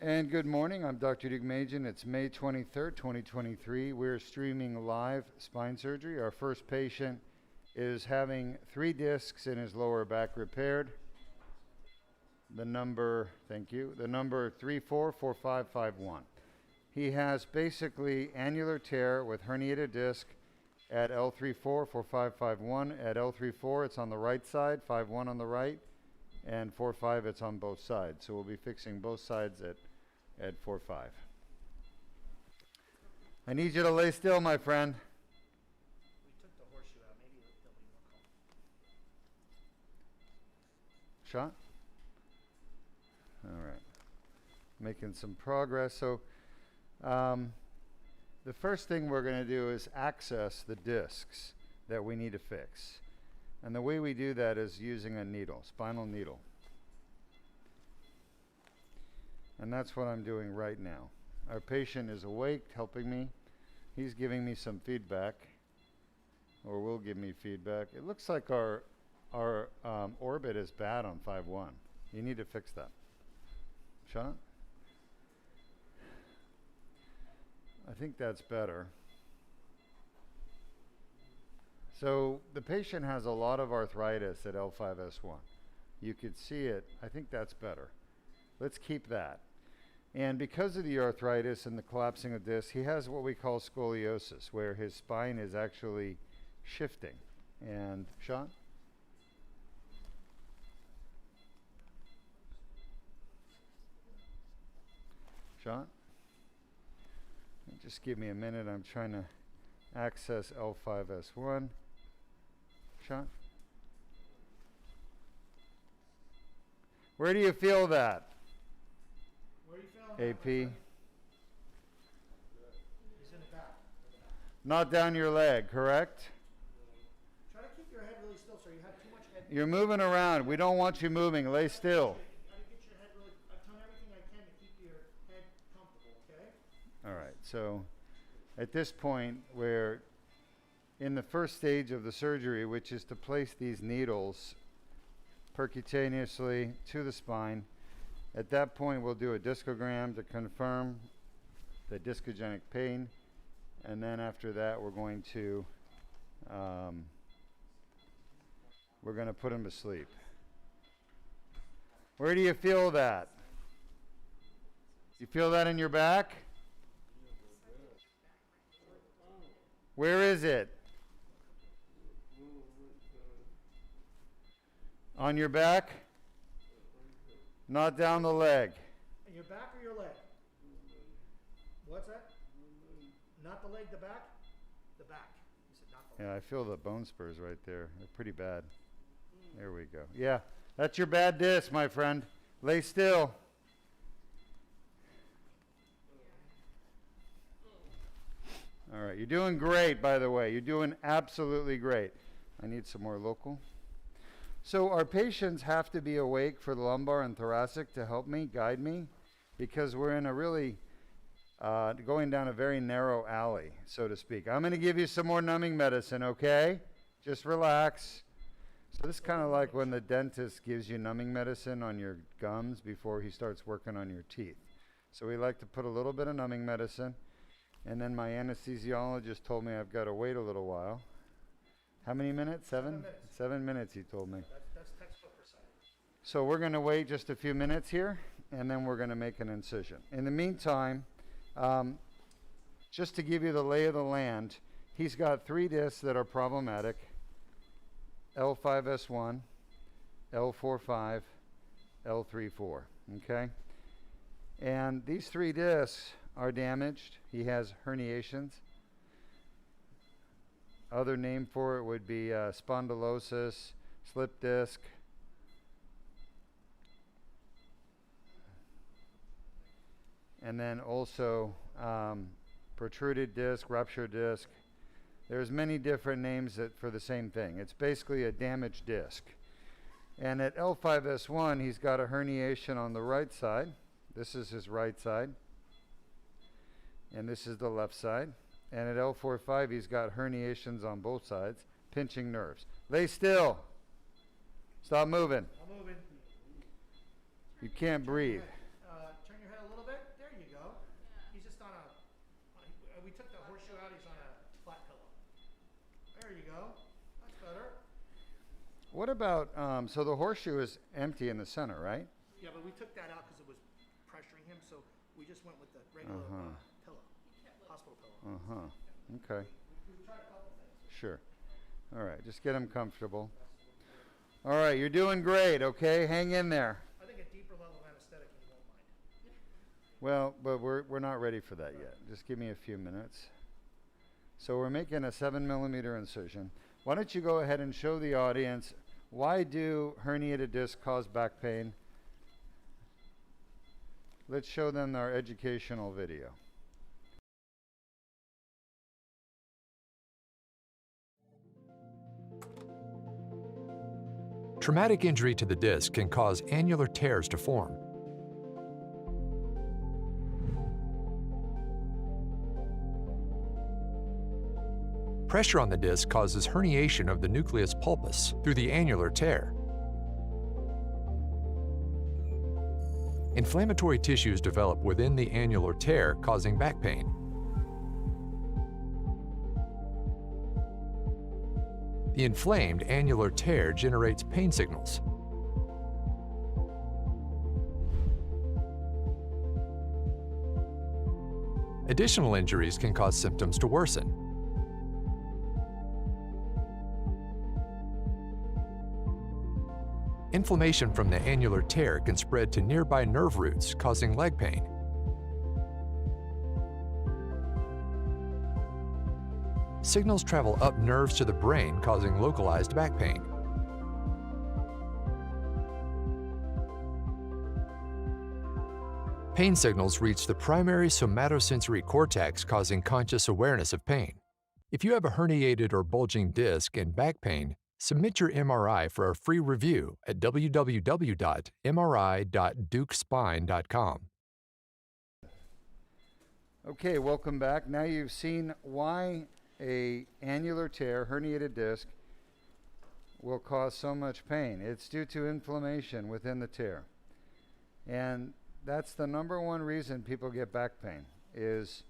And good morning, I'm Dr. Deuk. It's May 23rd, 2023. We're streaming live spine surgery. Our first patient is having 3 discs in his lower back repaired. The number, thank you, the number 344551. He has basically annular tear with herniated disc at L3-4, 4551. At L3-4, it's on the right side, 5-1 on the right, and 4-5, it's on both sides. So we'll be fixing both sides at 4-5. I need you to lay still, my friend. We took the horseshoe out. Maybe they'll be more comfortable. Shot? All right. Making some progress. So the first thing we're going to do is access the discs that we need to fix. And the way we do that is using a needle, spinal needle. And that's what I'm doing right now. Our patient is awake, helping me. He's giving me some feedback, or will give me feedback. It looks like our orbit is bad on 5-1. You need to fix that. Shot? I think that's better. So the patient has a lot of arthritis at L5-S1. You could see it. I think that's better. Let's keep that. And because of the arthritis and the collapsing of discs, he has what we call scoliosis, where his spine is actually shifting. And Sean? Sean? Just give me a minute. I'm trying to access L5-S1. Sean? Where do you feel that? Where are you feeling? AP? He's in the back. Not down your leg, correct? Try to keep your head really still so you have too much head. You're moving around. We don't want you moving. Lay still. You gotta get your head really. I've done everything I can to keep your head comfortable, okay? All right. So at this point, we're in the first stage of the surgery, which is to place these needles percutaneously to the spine. At that point, we'll do a discogram to confirm the discogenic pain. And then after that, we're going to put him to sleep. Where do you feel that? You feel that in your back? Where is it? On your back? Not down the leg. In your back or your leg? What's that? Not the leg, the back? The back. You said not the leg. Yeah, I feel the bone spurs right there. They're pretty bad. There we go. Yeah, that's your bad disc, my friend. Lay still. All right, you're doing great, by the way. You're doing absolutely great. I need some more local. So our patients have to be awake for the lumbar and thoracic to help me, guide me, because we're in a really, going down a very narrow alley, so to speak. I'm going to give you some more numbing medicine, okay? Just relax. So this is kind of like when the dentist gives you numbing medicine on your gums before he starts working on your teeth. So we like to put a little bit of numbing medicine. And then my anesthesiologist told me I've got to wait a little while. How many minutes? 7? 7 minutes. 7 minutes, he told me. That's textbook precise. So we're going to wait just a few minutes here, and then we're going to make an incision. In the meantime, just to give you the lay of the land, he's got 3 discs that are problematic: L5-S1, L4-5, L3-4, okay? And these 3 discs are damaged. He has herniations. Other name for it would be spondylosis, slip disc. And then also protruded disc, ruptured disc. There's many different names for the same thing. It's basically a damaged disc. And at L5-S1, he's got a herniation on the right side. This is his right side. And this is the left side. And at L4-5, he's got herniations on both sides, pinching nerves. Lay still. Stop moving. I'm moving. You can't breathe. Turn your head a little bit. we took the horseshoe out, he's on a flat pillow. There you go. That's better. What about, so the horseshoe is empty in the center, right? Yeah, but we took that out because it was pressuring him, so we just went with the regular pillow, hospital pillow. Okay. We tried a couple things. Sure. All right, just get him comfortable. All right, you're doing great, okay? Hang in there. I think a deeper level of anesthetic and you won't mind. Well, but we're not ready for that yet. Just give me a few minutes. So we're making a 7mm incision. Why don't you go ahead and show the audience, why do herniated discs cause back pain? Let's show them our educational video. Traumatic injury to the disc can cause annular tears to form. Pressure on the disc causes herniation of the nucleus pulpus through the annular tear. Inflammatory tissues develop within the annular tear, causing back pain. The inflamed annular tear generates pain signals. Additional injuries can cause symptoms to worsen. Inflammation from the annular tear can spread to nearby nerve roots, causing leg pain. Signals travel up nerves to the brain, causing localized back pain. Pain signals reach the primary somatosensory cortex, causing conscious awareness of pain. If you have a herniated or bulging disc and back pain, submit your MRI for a free review at www.mri.deukspine.com. Okay, welcome back. Now you've seen why a annular tear, herniated disc, will cause so much pain. It's due to inflammation within the tear. And that's the #1 reason people get back pain, is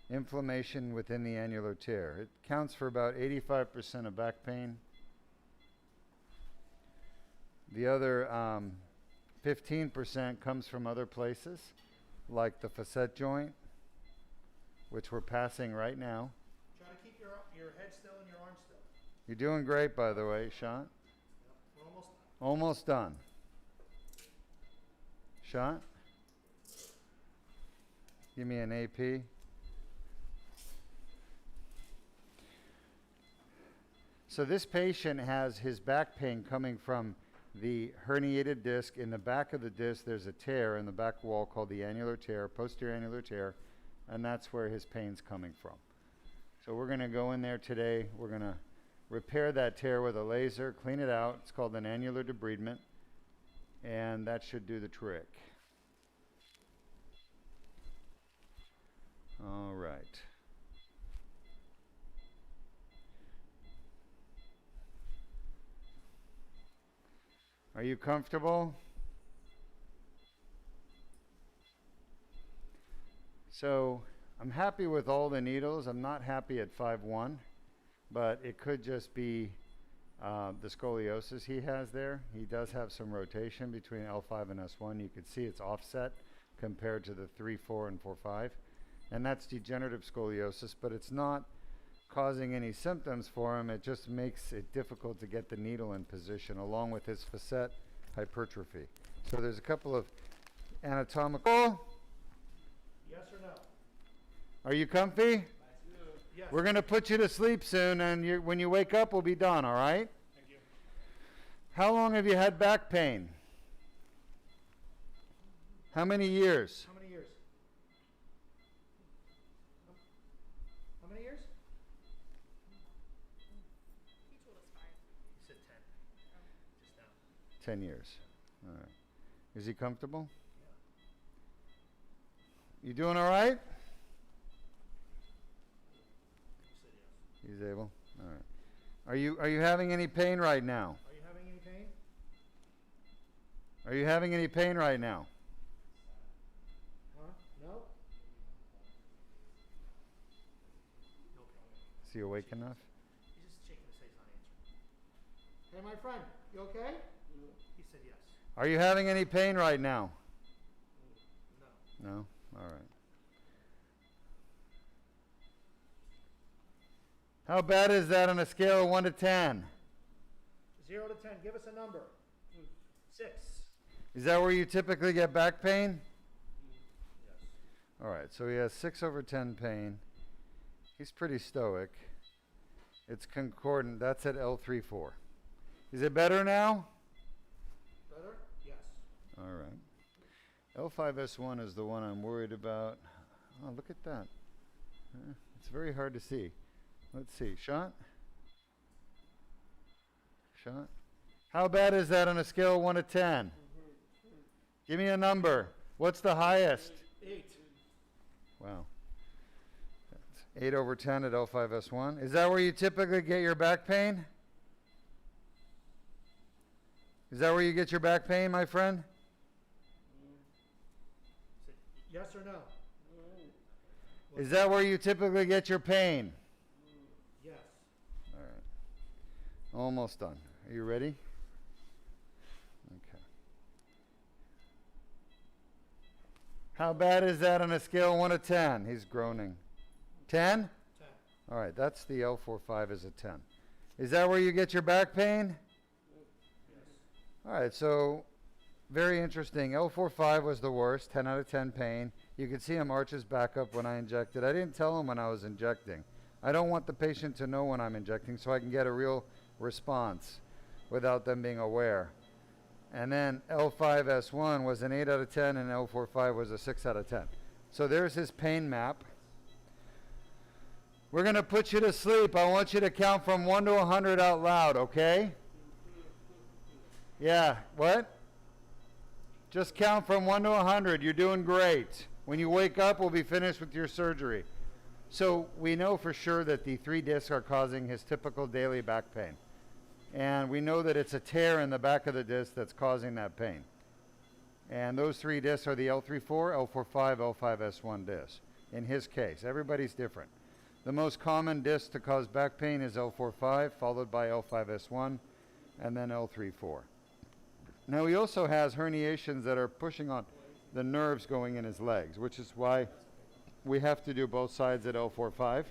inflammation within the annular tear. It counts for about 85% of back pain. The other 15% comes from other places, like the facet joint, which we're passing right now. Try to keep your head still and your arm still. You're doing great, by the way, Sean. Yep, we're almost done. Almost done. Sean? Give me an AP. So this patient has his back pain coming from the herniated disc. In the back of the disc, there's a tear in the back wall called the annular tear, posterior annular tear, and that's where his pain's coming from. So we're going to go in there today. We're going to repair that tear with a laser, clean it out. It's called an annular debridement, and that should do the trick. All right. Are you comfortable? So I'm happy with all the needles. I'm not happy at 5-1, but it could just be the scoliosis he has there. He does have some rotation between L5 and S1. You can see it's offset compared to the 3-4 and 4-5. And that's degenerative scoliosis, but it's not causing any symptoms for him. It just makes it difficult to get the needle in position, along with his facet hypertrophy. So there's a couple of anatomical. Yes or no? Are you comfy? Yes. We're going to put you to sleep soon, and when you wake up, we'll be done, all right? Thank you. How long have you had back pain? How many years? How many years? How many years? He told us 5. He said 10. Just now. 10 years. All right. Is he comfortable? Yeah. You doing all right? He said yes. He's able. All right. Are you having any pain right now? Are you having any pain? Are you having any pain right now? Huh? No? Is he awake enough? He's just shaking his head, he's not answering. Hey, my friend, you okay? He said yes. Are you having any pain right now? No. No? All right. How bad is that on a scale of 1 to 10? 0 to 10, give us a number. 6. Is that where you typically get back pain? Yes. All right, so he has 6 over 10 pain. He's pretty stoic. It's concordant. That's at L3-4. Is it better now? Better? Yes. All right. L5-S1 is the one I'm worried about. Oh, look at that. It's very hard to see. Let's see. Shot? Shot? How bad is that on a scale of 1 to 10? Give me a number. What's the highest? 8. Wow. That's 8 over 10 at L5-S1. Is that where you typically get your back pain? Is that where you get your back pain, my friend? Yes or no? Is that where you typically get your pain? Yes. All right. Almost done. Are you ready? Okay. How bad is that on a scale of 1 to 10? He's groaning. 10? 10. All right, that's the L4-5 is a 10. Is that where you get your back pain? Yes. All right, so very interesting. L4-5 was the worst, 10 out of 10 pain. You can see him arch his back up when I injected. I didn't tell him when I was injecting. I don't want the patient to know when I'm injecting so I can get a real response without them being aware. And then L5-S1 was an 8 out of 10 and L4-5 was a 6 out of 10. So there's his pain map. We're going to put you to sleep. I want you to count from 1 to 100 out loud, okay? Yeah, what? Just count from 1 to 100. You're doing great. When you wake up, we'll be finished with your surgery. So we know for sure that the 3 discs are causing his typical daily back pain. And we know that it's a tear in the back of the disc that's causing that pain. And those 3 discs are the L3-4, L4-5, L5-S1 discs. In his case, everybody's different. The most common disc to cause back pain is L4-5, followed by L5-S1, and then L3-4. Now he also has herniations that are pushing on the nerves going in his legs, which is why we have to do both sides at L4-5.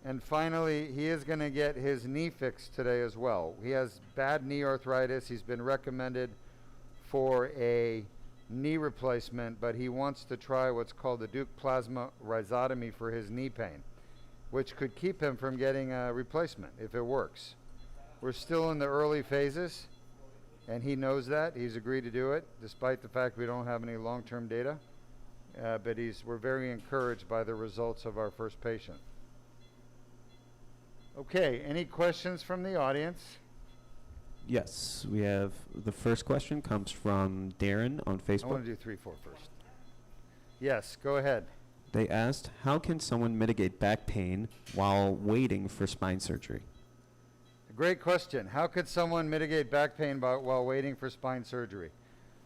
And finally, he is going to get his knee fixed today as well. He has bad knee arthritis. He's been recommended for a knee replacement, but he wants to try what's called the Deuk plasma rhizotomy for his knee pain, which could keep him from getting a replacement if it works. We're still in the early phases, and he knows that. He's agreed to do it, despite the fact we don't have any long-term data. But we're very encouraged by the results of our first patient. Okay, any questions from the audience? Yes, we have the first question comes from Darren on I Facebook. want to do 3-4 first. Yes, go ahead. They asked, how can someone mitigate back pain while waiting for spine surgery? Great question. How could someone mitigate back pain while waiting for spine surgery?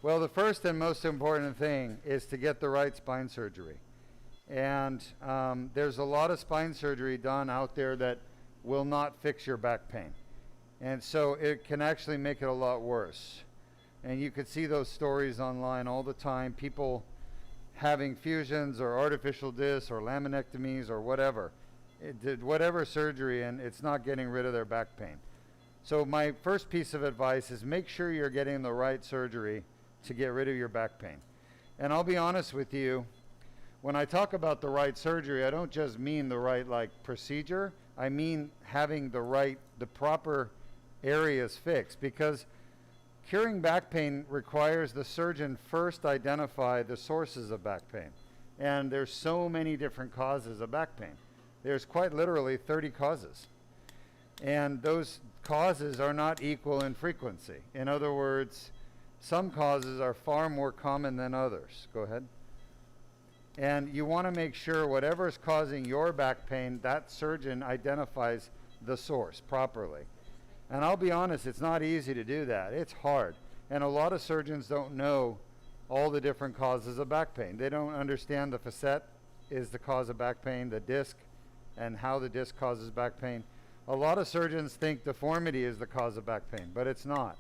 Well, the first and most important thing is to get the right spine surgery. And there's a lot of spine surgery done out there that will not fix your back pain. And so it can actually make it a lot worse. And you could see those stories online all the time, people having fusions or artificial discs or laminectomies or whatever. It did whatever surgery and it's not getting rid of their back pain. So my first piece of advice is make sure you're getting the right surgery to get rid of your back pain. And I'll be honest with you, when I talk about the right surgery, I don't just mean the right procedure, I mean having the proper areas fixed, because curing back pain requires the surgeon first identify the sources of back pain. And there's so many different causes of back pain. There's quite literally 30 causes. And those causes are not equal in frequency. In other words, some causes are far more common than others. Go ahead. And you want to make sure whatever is causing your back pain, that surgeon identifies the source properly. And I'll be honest, it's not easy to do that. It's hard. And a lot of surgeons don't know all the different causes of back pain. They don't understand the facet is the cause of back pain, the disc, and how the disc causes back pain. A lot of surgeons think deformity is the cause of back pain, but it's not.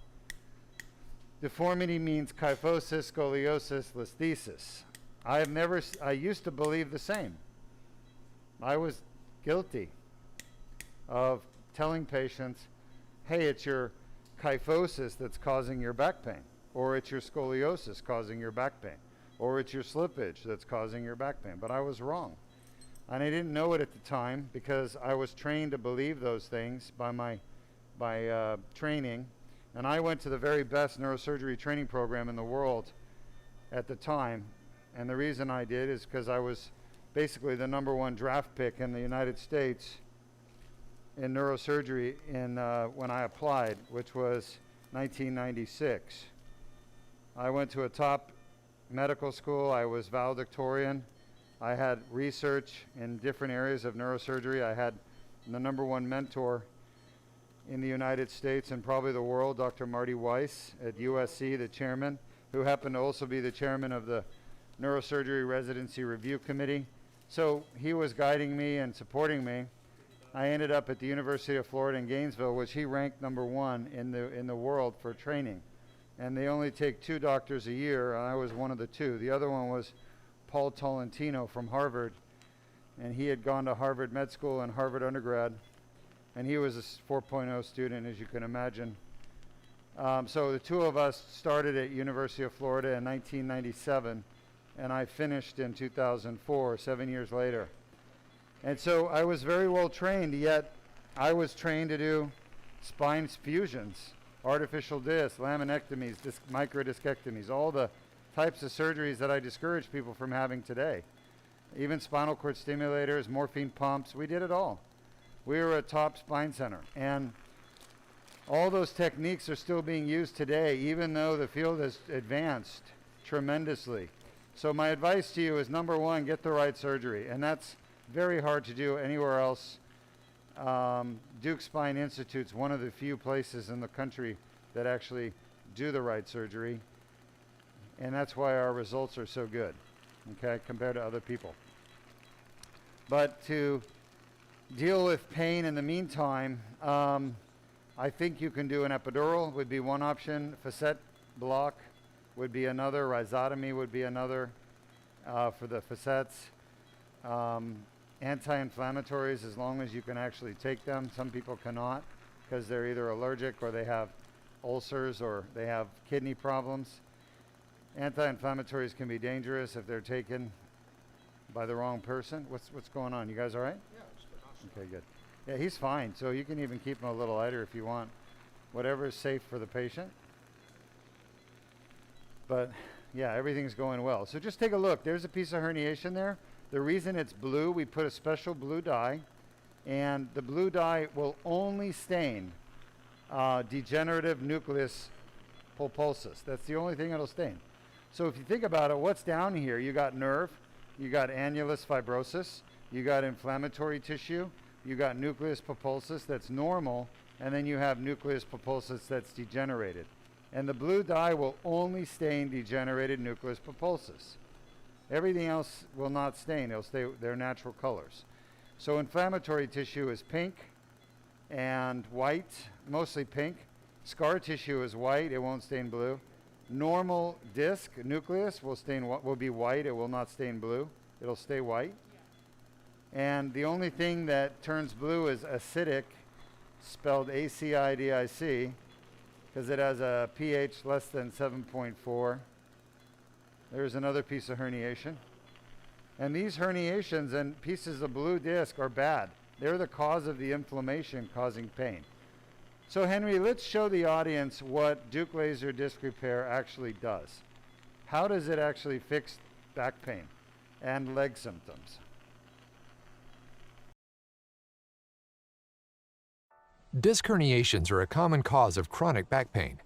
Deformity means kyphosis, scoliosis, listhesis. I used to believe the same. I was guilty of telling patients, hey, it's your kyphosis that's causing your back pain, or it's your scoliosis causing your back pain, or it's your slippage that's causing your back pain. But I was wrong. And I didn't know it at the time because I was trained to believe those things by my training. And I went to the very best neurosurgery training program in the world at the time. And the reason I did is because I was basically the #1 draft pick in the United States in neurosurgery when I applied, which was 1996. I went to a top medical school. I was valedictorian. I had research in different areas of neurosurgery. I had the #1 mentor in the United States and probably the world, Dr. Marty Weiss at USC, the chairman, who happened to also be the chairman of the Neurosurgery Residency Review Committee. So he was guiding me and supporting me. I ended up at the University of Florida in Gainesville, which he ranked #1 in the world for training. And they only take 2 doctors a year, and I was one of the 2. The other one was Paul Tolentino from Harvard, and he had gone to Harvard Med School and Harvard undergrad, and he was a 4.0 student, as you can imagine. So the 2 of us started at University of Florida in 1997, and I finished in 2004, 7 years later. And so I was very well trained, yet I was trained to do spine fusions, artificial discs, laminectomies, microdiscectomies, all the types of surgeries that I discourage people from having today. Even spinal cord stimulators, morphine pumps, we did it all. We were a top spine center. And all those techniques are still being used today, even though the field has advanced tremendously. So my advice to you is, #1, get the right surgery. And that's very hard to do anywhere else. Deuk Spine Institute's one of the few places in the country that actually do the right surgery. And that's why our results are so good, okay, compared to other people. But to deal with pain in the meantime, I think you can do an epidural, would be one option. Facet block would be another. Rhizotomy would be another for the facets. Anti-inflammatories, as long as you can actually take them. Some people cannot because they're either allergic or they have ulcers or they have kidney problems. Anti-inflammatories can be dangerous if they're taken by the wrong person. What's going on? You guys all right? Yeah, it's good. Okay, good. Yeah, he's fine. So you can even keep him a little lighter if you want. Whatever is safe for the patient. But yeah, everything's going well. So just take a look. There's a piece of herniation there. The reason it's blue, we put a special blue dye, and the blue dye will only stain degenerative nucleus pulposus. That's the only thing it'll stain. So if you think about it, what's down here? You got nerve, you got annulus fibrosis, you got inflammatory tissue, you got nucleus pulposus that's normal, and then you have nucleus pulposus that's degenerated. And the blue dye will only stain degenerated nucleus pulposus. Everything else will not stain. It'll stay their natural colors. So inflammatory tissue is pink and white, mostly pink. Scar tissue is white. It won't stain blue. Normal disc nucleus will be white. It will not stain blue. It'll stay white. And the only thing that turns blue is acidic, spelled ACIDIC, because it has a pH less than 7.4. There's another piece of herniation. And these herniations and pieces of blue disc are bad. They're the cause of the inflammation causing pain. So Henry, let's show the audience what Deuk laser disc repair actually does. How does it actually fix back pain and leg symptoms? Disc herniations are a common cause of chronic back pain.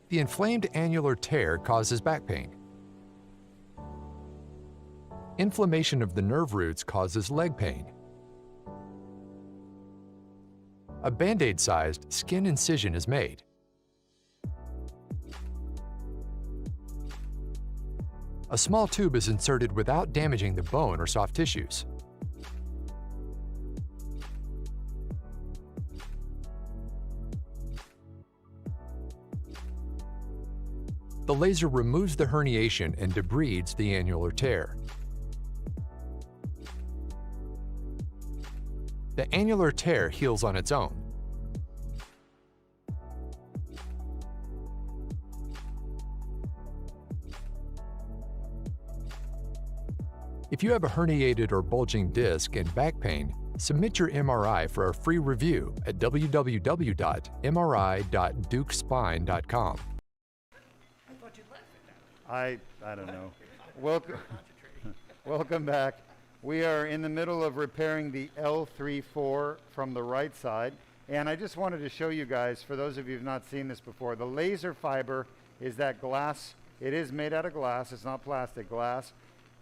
The inflamed annular tear causes back pain. Inflammation of the nerve roots causes leg pain. A Band-Aid-sized skin incision is made. A small tube is inserted without damaging the bone or soft tissues. The laser removes the herniation and debrides the annular tear. The annular tear heals on its own. If you have a herniated or bulging disc and back pain, submit your MRI for a free review at www.mri.deukspine.com. I thought you'd laugh at that. I don't know. Welcome, welcome back. We are in the middle of repairing the L3-4 from the right side. And I just wanted to show you guys, for those of you who've not seen this before, the laser fiber is that glass. It is made out of glass. It's not plastic, glass.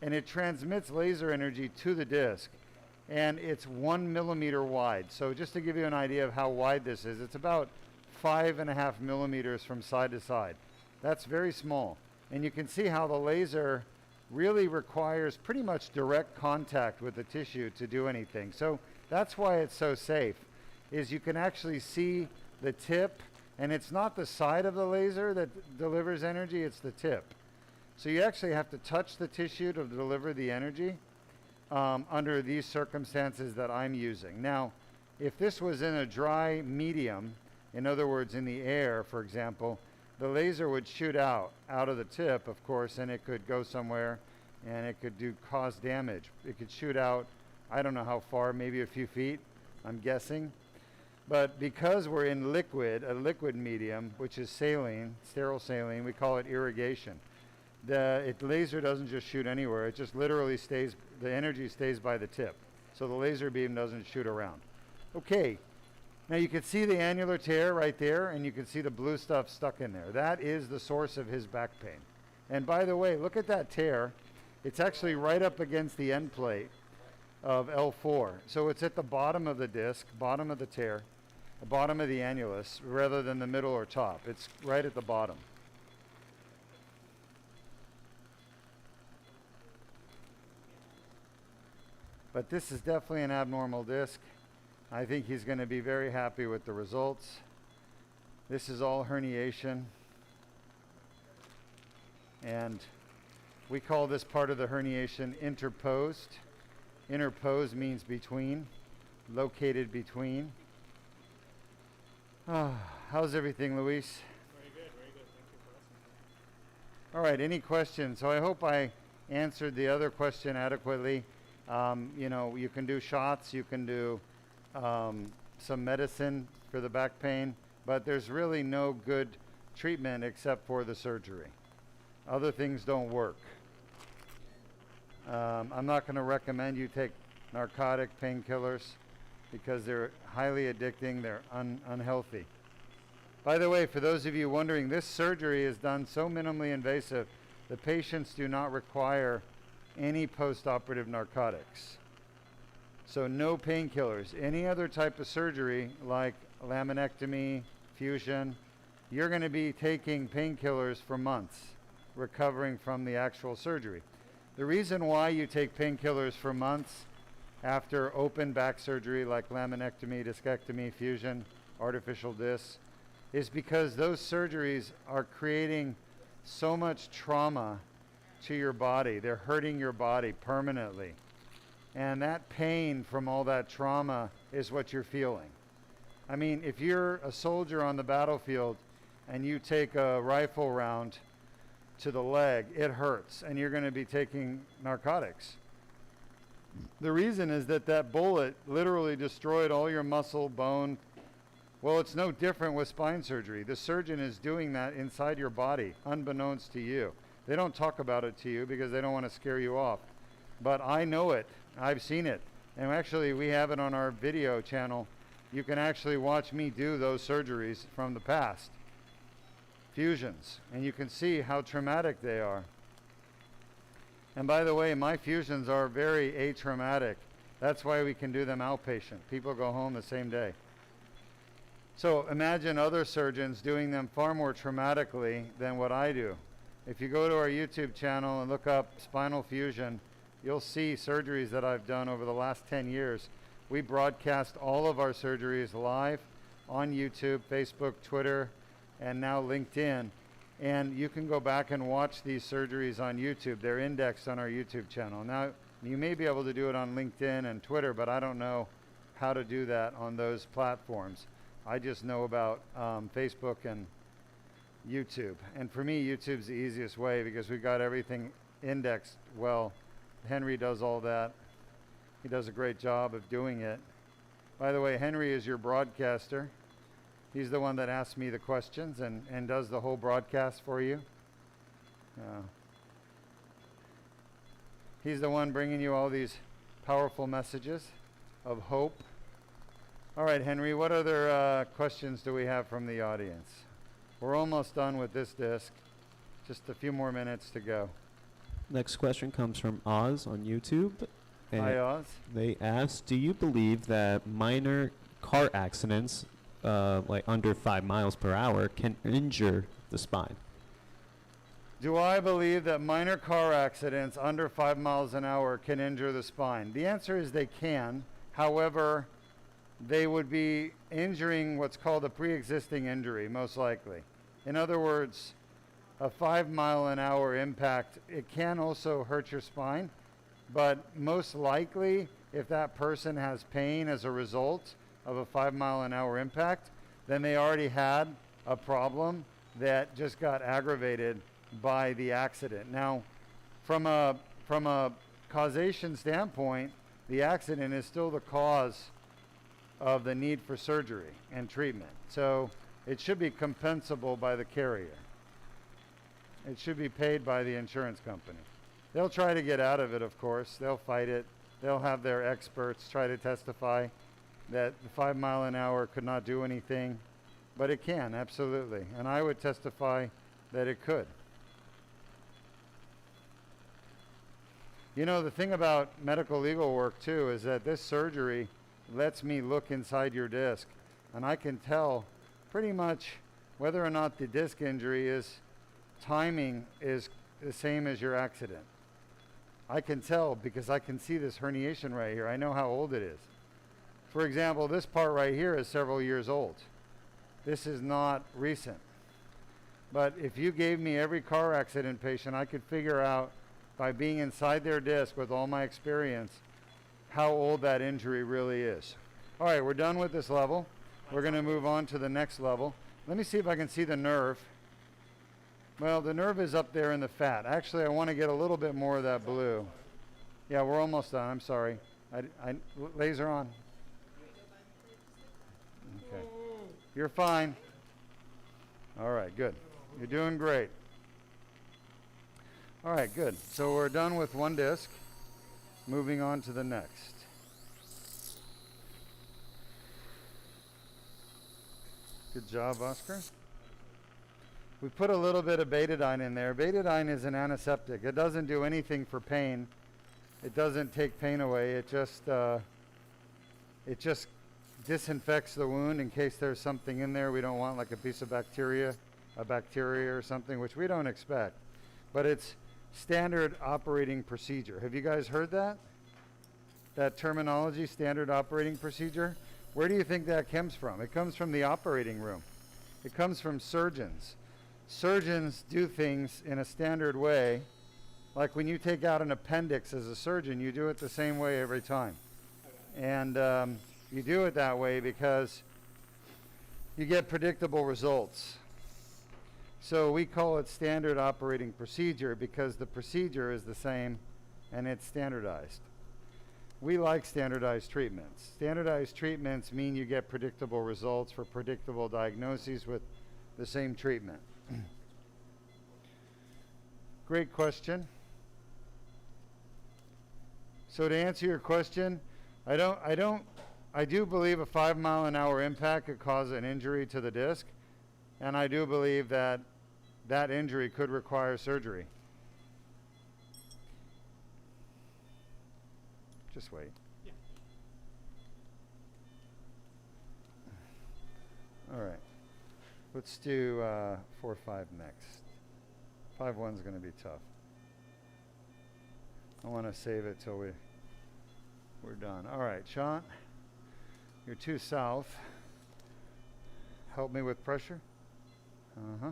And it transmits laser energy to the disc. And it's 1 millimeter wide. So just to give you an idea of how wide this is, it's about 5.5 millimeters from side to side. That's very small. And you can see how the laser really requires pretty much direct contact with the tissue to do anything. So that's why it's so safe, is you can actually see the tip, and it's not the side of the laser that delivers energy, it's the tip. So you actually have to touch the tissue to deliver the energy under these circumstances that I'm using. Now, if this was in a dry medium, in other words, in the air, for example, the laser would shoot out of the tip, of course, and it could go somewhere, and it could cause damage. It could shoot out, I don't know how far, maybe a few feet, I'm guessing. But because we're in liquid, a liquid medium, which is saline, sterile saline, we call it irrigation. The laser doesn't just shoot anywhere, it just literally stays, the energy stays by the tip. So the laser beam doesn't shoot around. Okay, now you can see the annular tear right there, and you can see the blue stuff stuck in there. That is the source of his back pain. And by the way, look at that tear. It's actually right up against the end plate of L4. So it's at the bottom of the disc, bottom of the tear, the bottom of the annulus, rather than the middle or top. It's right at the bottom. But this is definitely an abnormal disc. I think he's going to be very happy with the results. This is all herniation. And we call this part of the herniation interposed. Interposed means between, located between. How's everything, Luis? Very good, very good. Thank you for listening. All right, any questions? So I hope I answered the other question adequately. You know, you can do shots, you can do some medicine for the back pain, but there's really no good treatment except for the surgery. Other things don't work. I'm not going to recommend you take narcotic painkillers because they're highly addicting, they're unhealthy. By the way, for those of you wondering, this surgery is done so minimally invasive, the patients do not require any post-operative narcotics. So no painkillers. Any other type of surgery like laminectomy, fusion, you're going to be taking painkillers for months, recovering from the actual surgery. The reason why you take painkillers for months after open back surgery like laminectomy, discectomy, fusion, artificial discs, is because those surgeries are creating so much trauma to your body. They're hurting your body permanently. And that pain from all that trauma is what you're feeling. I mean, if you're a soldier on the battlefield and you take a rifle round to the leg, it hurts, and you're going to be taking narcotics. The reason is that that bullet literally destroyed all your muscle, bone. Well, it's no different with spine surgery. The surgeon is doing that inside your body, unbeknownst to you. They don't talk about it to you because they don't want to scare you off. But I know it. I've seen it. And actually, we have it on our video channel. You can actually watch me do those surgeries from the past. Fusions. And you can see how traumatic they are. And by the way, my fusions are very atraumatic. That's why we can do them outpatient. People go home the same day. So imagine other surgeons doing them far more traumatically than what I do. If you go to our YouTube channel and look up spinal fusion, you'll see surgeries that I've done over the last 10 years. We broadcast all of our surgeries live on YouTube, Facebook, Twitter, and now LinkedIn. And you can go back and watch these surgeries on YouTube. They're indexed on our YouTube channel. Now, you may be able to do it on LinkedIn and Twitter, but I don't know how to do that on those platforms. I just know about Facebook and YouTube. And for me, YouTube's the easiest way because we've got everything indexed well. Henry does all that. He does a great job of doing it. By the way, Henry is your broadcaster. He's the one that asks me the questions and does the whole broadcast for you. He's the one bringing you all these powerful messages of hope. All right, Henry, what other questions do we have from the audience? We're almost done with this disc. Just a few more minutes to go. Next question comes from Oz on YouTube. Hi, Oz. They asked, do you believe that minor car accidents, like under 5 miles per hour, can injure the spine? Do I believe that minor car accidents under 5 miles an hour can injure the spine? The answer is they can. However, they would be injuring what's called a pre-existing injury, most likely. In other words, a 5 mile an hour impact, it can also hurt your spine, but most likely, if that person has pain as a result of a 5 mile an hour impact, then they already had a problem that just got aggravated by the accident. Now, from a causation standpoint, the accident is still the cause of the need for surgery and treatment. So it should be compensable by the carrier. It should be paid by the insurance company. They'll try to get out of it, of course. They'll fight it. They'll have their experts try to testify that the 5 mile an hour could not do anything, but it can, absolutely. And I would testify that it could. You know, the thing about medical legal work too is that this surgery lets me look inside your disc, and I can tell pretty much whether or not the disc injury is timing is the same as your accident. I can tell because I can see this herniation right here. I know how old it is. For example, this part right here is several years old. This is not recent. But if you gave me every car accident patient, I could figure out by being inside their disc with all my experience how old that injury really is. All right, we're done with this level. We're going to move on to the next level. Let me see if I can see the nerve. Well, the nerve is up there in the fat. Actually, I want to get a little bit more of that blue. Yeah, we're almost done. I'm sorry. Laser on. Okay. You're fine. All right, good. You're doing great. All right, good. So we're done with one disc. Moving on to the next. Good job, Oscar. We put a little bit of betadine in there. Betadine is an antiseptic. It doesn't do anything for pain. It doesn't take pain away. It just disinfects the wound in case there's something in there we don't want, like a piece of bacteria, or something, which we don't expect. But it's standard operating procedure. Have you guys heard that? That terminology, standard operating procedure? Where do you think that comes from? It comes from the operating room. It comes from surgeons. Surgeons do things in a standard way. Like when you take out an appendix as a surgeon, you do it the same way every time. And you do it that way because you get predictable results. So we call it standard operating procedure because the procedure is the same and it's standardized. We like standardized treatments. Standardized treatments mean you get predictable results for predictable diagnoses with the same treatment. Great question. So to answer your question, I do believe a 5 mile an hour impact could cause an injury to the disc, and I do believe that that injury could require surgery. Just wait. Yeah. Let's do 4-5 next. 5-1's going to be tough. I want to save it till we're done. All right, Sean, you're too south. Help me with pressure. Uh-huh.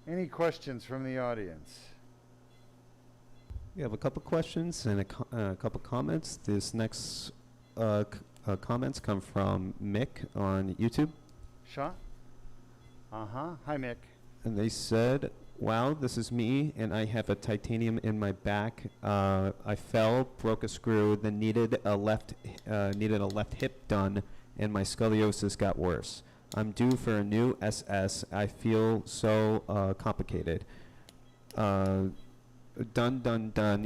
Any questions from the audience? We have a couple questions and a couple comments. This next comments come from Mick on YouTube. Sean? Uh-huh. Hi, Mick. And they said, wow, this is me, and I have a titanium in my back. I fell, broke a screw, then needed a left hip done, and my scoliosis got worse. I'm due for a new SS. I feel so complicated. Done.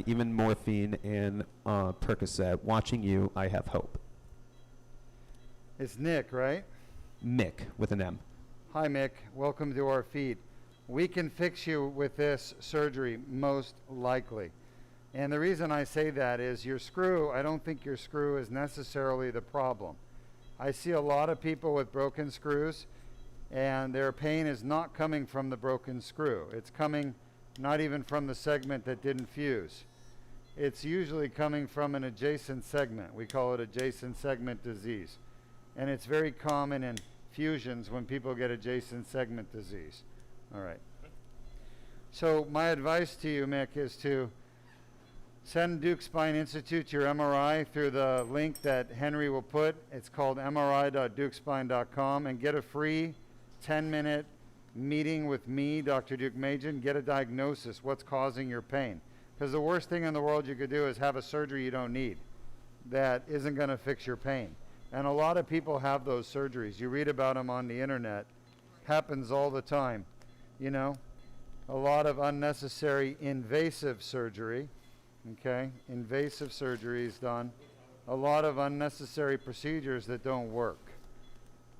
Even morphine and Percocet. Watching you, I have hope. It's Nick, right? Mick with an M. Hi, Mick. Welcome to our feed. We can fix you with this surgery, most likely. And the reason I say that is your screw, I don't think your screw is necessarily the problem. I see a lot of people with broken screws, and their pain is not coming from the broken screw. It's coming not even from the segment that didn't fuse. It's usually coming from an adjacent segment. We call it adjacent segment disease. And it's very common in fusions when people get adjacent segment disease. All right. So my advice to you, Mick, is to send Deuk Spine Institute your MRI through the link that Henry will put. It's called mri.deukspine.com, and get a free 10-minute meeting with me, Dr. Deuk Majin. Get a diagnosis, what's causing your pain. Because the worst thing in the world you could do is have a surgery you don't need that isn't going to fix your pain. And a lot of people have those surgeries. You read about them on the internet. Happens all the time. You know, a lot of unnecessary invasive surgery. Okay, invasive surgery is done. A lot of unnecessary procedures that don't work.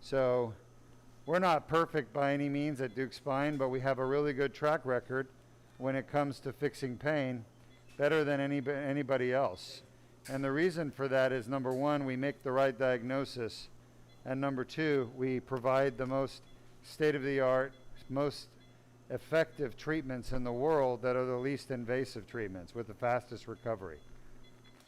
So we're not perfect by any means at Deuk Spine, but we have a really good track record when it comes to fixing pain, better than anybody else. And the reason for that is, number one, we make the right diagnosis, and number two, we provide the most state-of-the-art, most effective treatments in the world that are the least invasive treatments with the fastest recovery.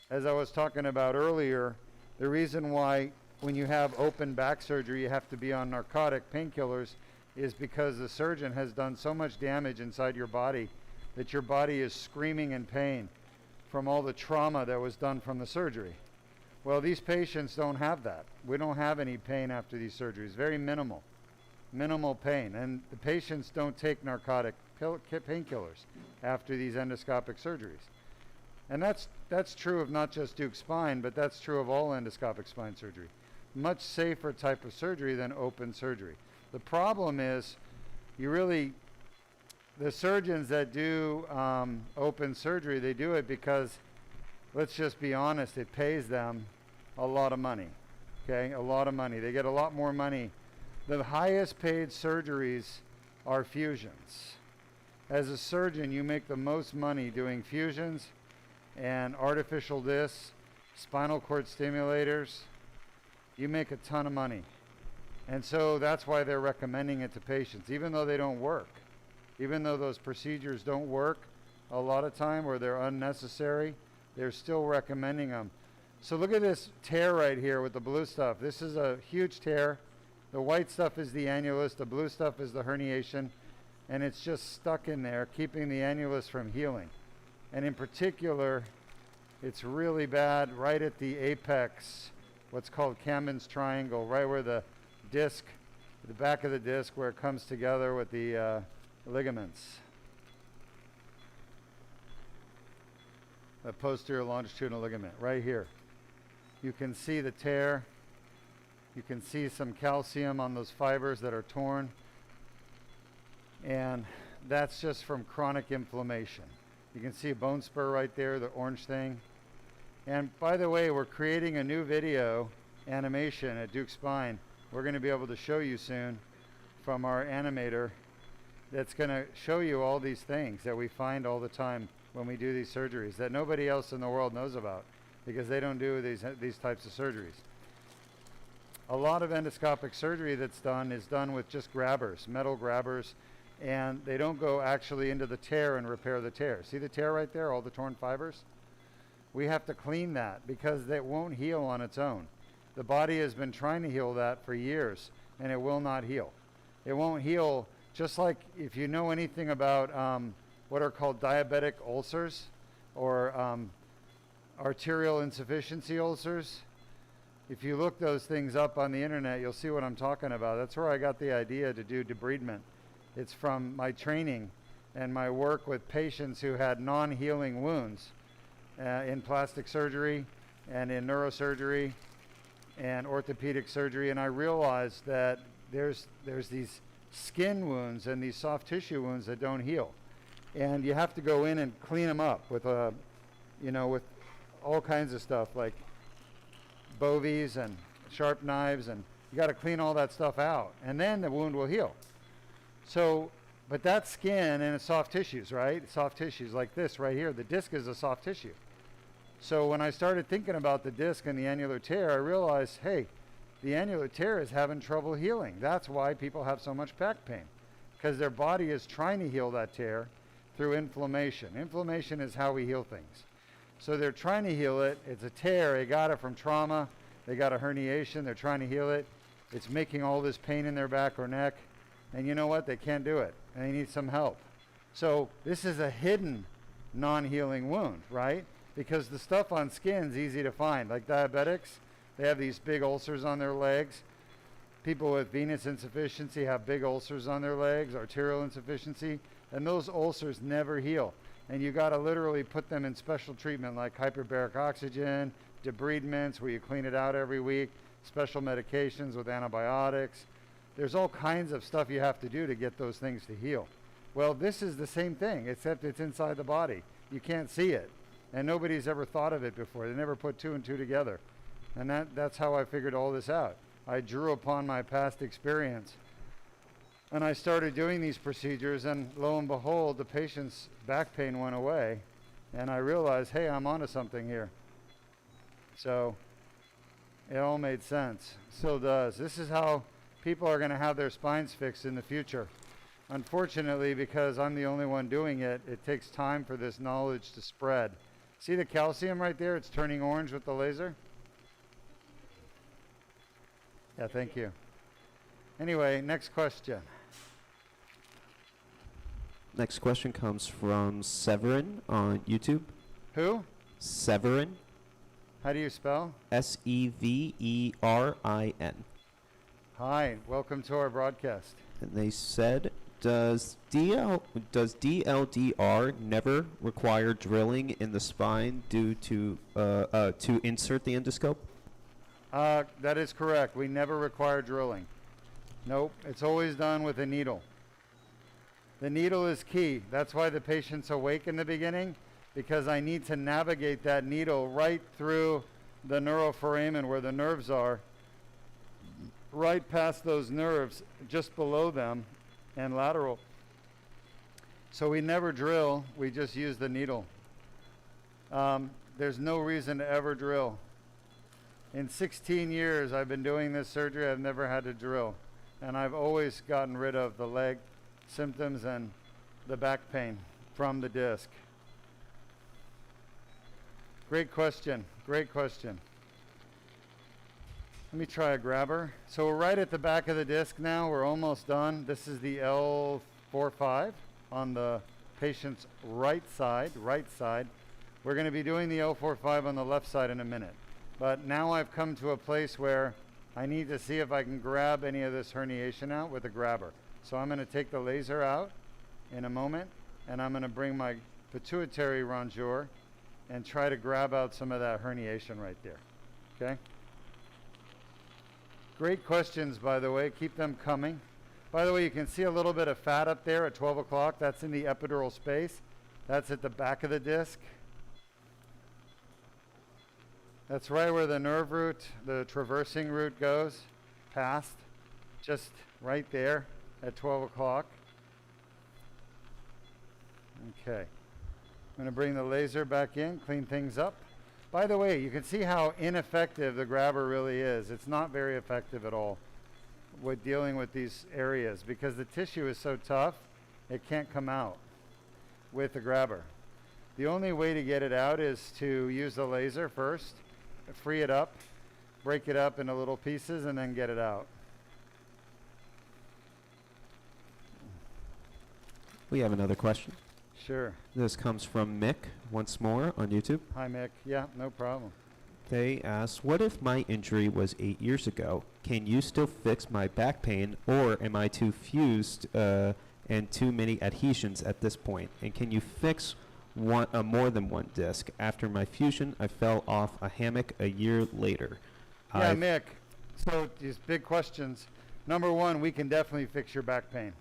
As I was talking about earlier, the reason why when you have open back surgery you have to be on narcotic painkillers is because the surgeon has done so much damage inside your body that your body is screaming in pain from all the trauma that was done from the surgery. Well, these patients don't have that. We don't have any pain after these surgeries, very minimal pain. And the patients don't take narcotic painkillers after these endoscopic surgeries. And that's true of not just Deuk Spine, but that's true of all endoscopic spine surgery. Much safer type of surgery than open surgery. The problem is the surgeons that do open surgery, they do it because, let's just be honest, it pays them a lot of money, okay? A lot of money. They get a lot more money. The highest paid surgeries are fusions. As a surgeon, you make the most money doing fusions and artificial discs, spinal cord stimulators. You make a ton of money. And so that's why they're recommending it to patients, even though they don't work. Even though those procedures don't work a lot of time or they're unnecessary, they're still recommending them. So look at this tear right here with the blue stuff. This is a huge tear. The white stuff is the annulus, the blue stuff is the herniation, and it's just stuck in there, keeping the annulus from healing. And in particular, it's really bad right at the apex, what's called Camon's triangle, right where the disc, the back of the disc, where it comes together with the ligaments. The posterior longitudinal ligament, right here. You can see the tear. You can see some calcium on those fibers that are torn. And that's just from chronic inflammation. You can see a bone spur right there, the orange thing. And by the way, we're creating a new video animation at Deuk Spine. We're going to be able to show you soon from our animator that's going to show you all these things that we find all the time when we do these surgeries that nobody else in the world knows about because they don't do these types of surgeries. A lot of endoscopic surgery that's done is done with just grabbers, metal grabbers, and they don't go actually into the tear and repair the tear. See the tear right there, all the torn fibers? We have to clean that because that won't heal on its own. The body has been trying to heal that for years, and it will not heal. It won't heal, just like if you know anything about what are called diabetic ulcers or arterial insufficiency ulcers. If you look those things up on the internet, you'll see what I'm talking about. That's where I got the idea to do debridement. It's from my training and my work with patients who had non-healing wounds in plastic surgery and in neurosurgery and orthopedic surgery. And I realized that there's these skin wounds and these soft tissue wounds that don't heal. And you have to go in and clean them up with with all kinds of stuff like bovies and sharp knives, and you got to clean all that stuff out, and then the wound will heal. So, but that's skin and it's soft tissues, right? Soft tissues like this right here. The disc is a soft tissue. So when I started thinking about the disc and the annular tear, I realized, hey, the annular tear is having trouble healing. That's why people have so much back pain, because their body is trying to heal that tear through inflammation. Inflammation is how we heal things. So they're trying to heal it. It's a tear. They got it from trauma. They got a herniation. They're trying to heal it. It's making all this pain in their back or neck. And you know what? They can't do it. And they need some help. So this is a hidden non-healing wound, right? Because the stuff on skin's easy to find. Like diabetics, they have these big ulcers on their legs. People with venous insufficiency have big ulcers on their legs, arterial insufficiency, and those ulcers never heal. And you got to literally put them in special treatment like hyperbaric oxygen, debridements where you clean it out every week, special medications with antibiotics. There's all kinds of stuff you have to do to get those things to heal. Well, this is the same thing, except it's inside the body. You can't see it, and nobody's ever thought of it before. They never put two and two together. And that's how I figured all this out. I drew upon my past experience. And I started doing these procedures, and lo and behold, the patient's back pain went away. And I realized, hey, I'm onto something here. So it all made sense. Still does. This is how people are going to have their spines fixed in the future. Unfortunately, because I'm the only one doing it, it takes time for this knowledge to spread. See the calcium right there? It's turning orange with the laser. Yeah, thank you. Anyway, next question. Next question comes from Severin on YouTube. Who? Severin. How do you spell? Severin. Hi, welcome to our broadcast. And they said, does DLDR never require drilling in the spine due to insert the endoscope? That is correct. We never require drilling. Nope, it's always done with a needle. The needle is key. That's why the patient's awake in the beginning, because I need to navigate that needle right through the neuroforamen where the nerves are, right past those nerves, just below them, and lateral. So we never drill, we just use the needle. There's no reason to ever drill. In 16 years I've been doing this surgery, I've never had to drill. And I've always gotten rid of the leg symptoms and the back pain from the disc. Great question, great question. Let me try a grabber. So we're right at the back of the disc now, we're almost done. This is the L4-5 on the patient's right side. We're going to be doing the L4-5 on the left side in a minute. But now I've come to a place where I need to see if I can grab any of this herniation out with a grabber. So I'm going to take the laser out in a moment, and I'm going to bring my pituitary rongeur and try to grab out some of that herniation right there. Okay? Great questions, by the way. Keep them coming. By the way, you can see a little bit of fat up there at 12 o'clock. That's in the epidural space. That's at the back of the disc. That's right where the nerve root, the traversing root goes, past, just right there at 12 o'clock. Okay. I'm going to bring the laser back in, clean things up. By the way, you can see how ineffective the grabber really is. It's not very effective at all with dealing with these areas because the tissue is so tough, it can't come out with the grabber. The only way to get it out is to use the laser first, free it up, break it up into little pieces, and then get it out. We have another question. Sure. This comes from Mick, once more, on YouTube. Hi, Mick. Yeah, no problem. They ask, what if my injury was 8 years ago? Can you still fix my back pain, or am I too fused and too many adhesions at this point? And can you fix more than one disc? After my fusion, I fell off a hammock a year later. Yeah, Mick. So these big questions. Number one, we can definitely fix your back pain.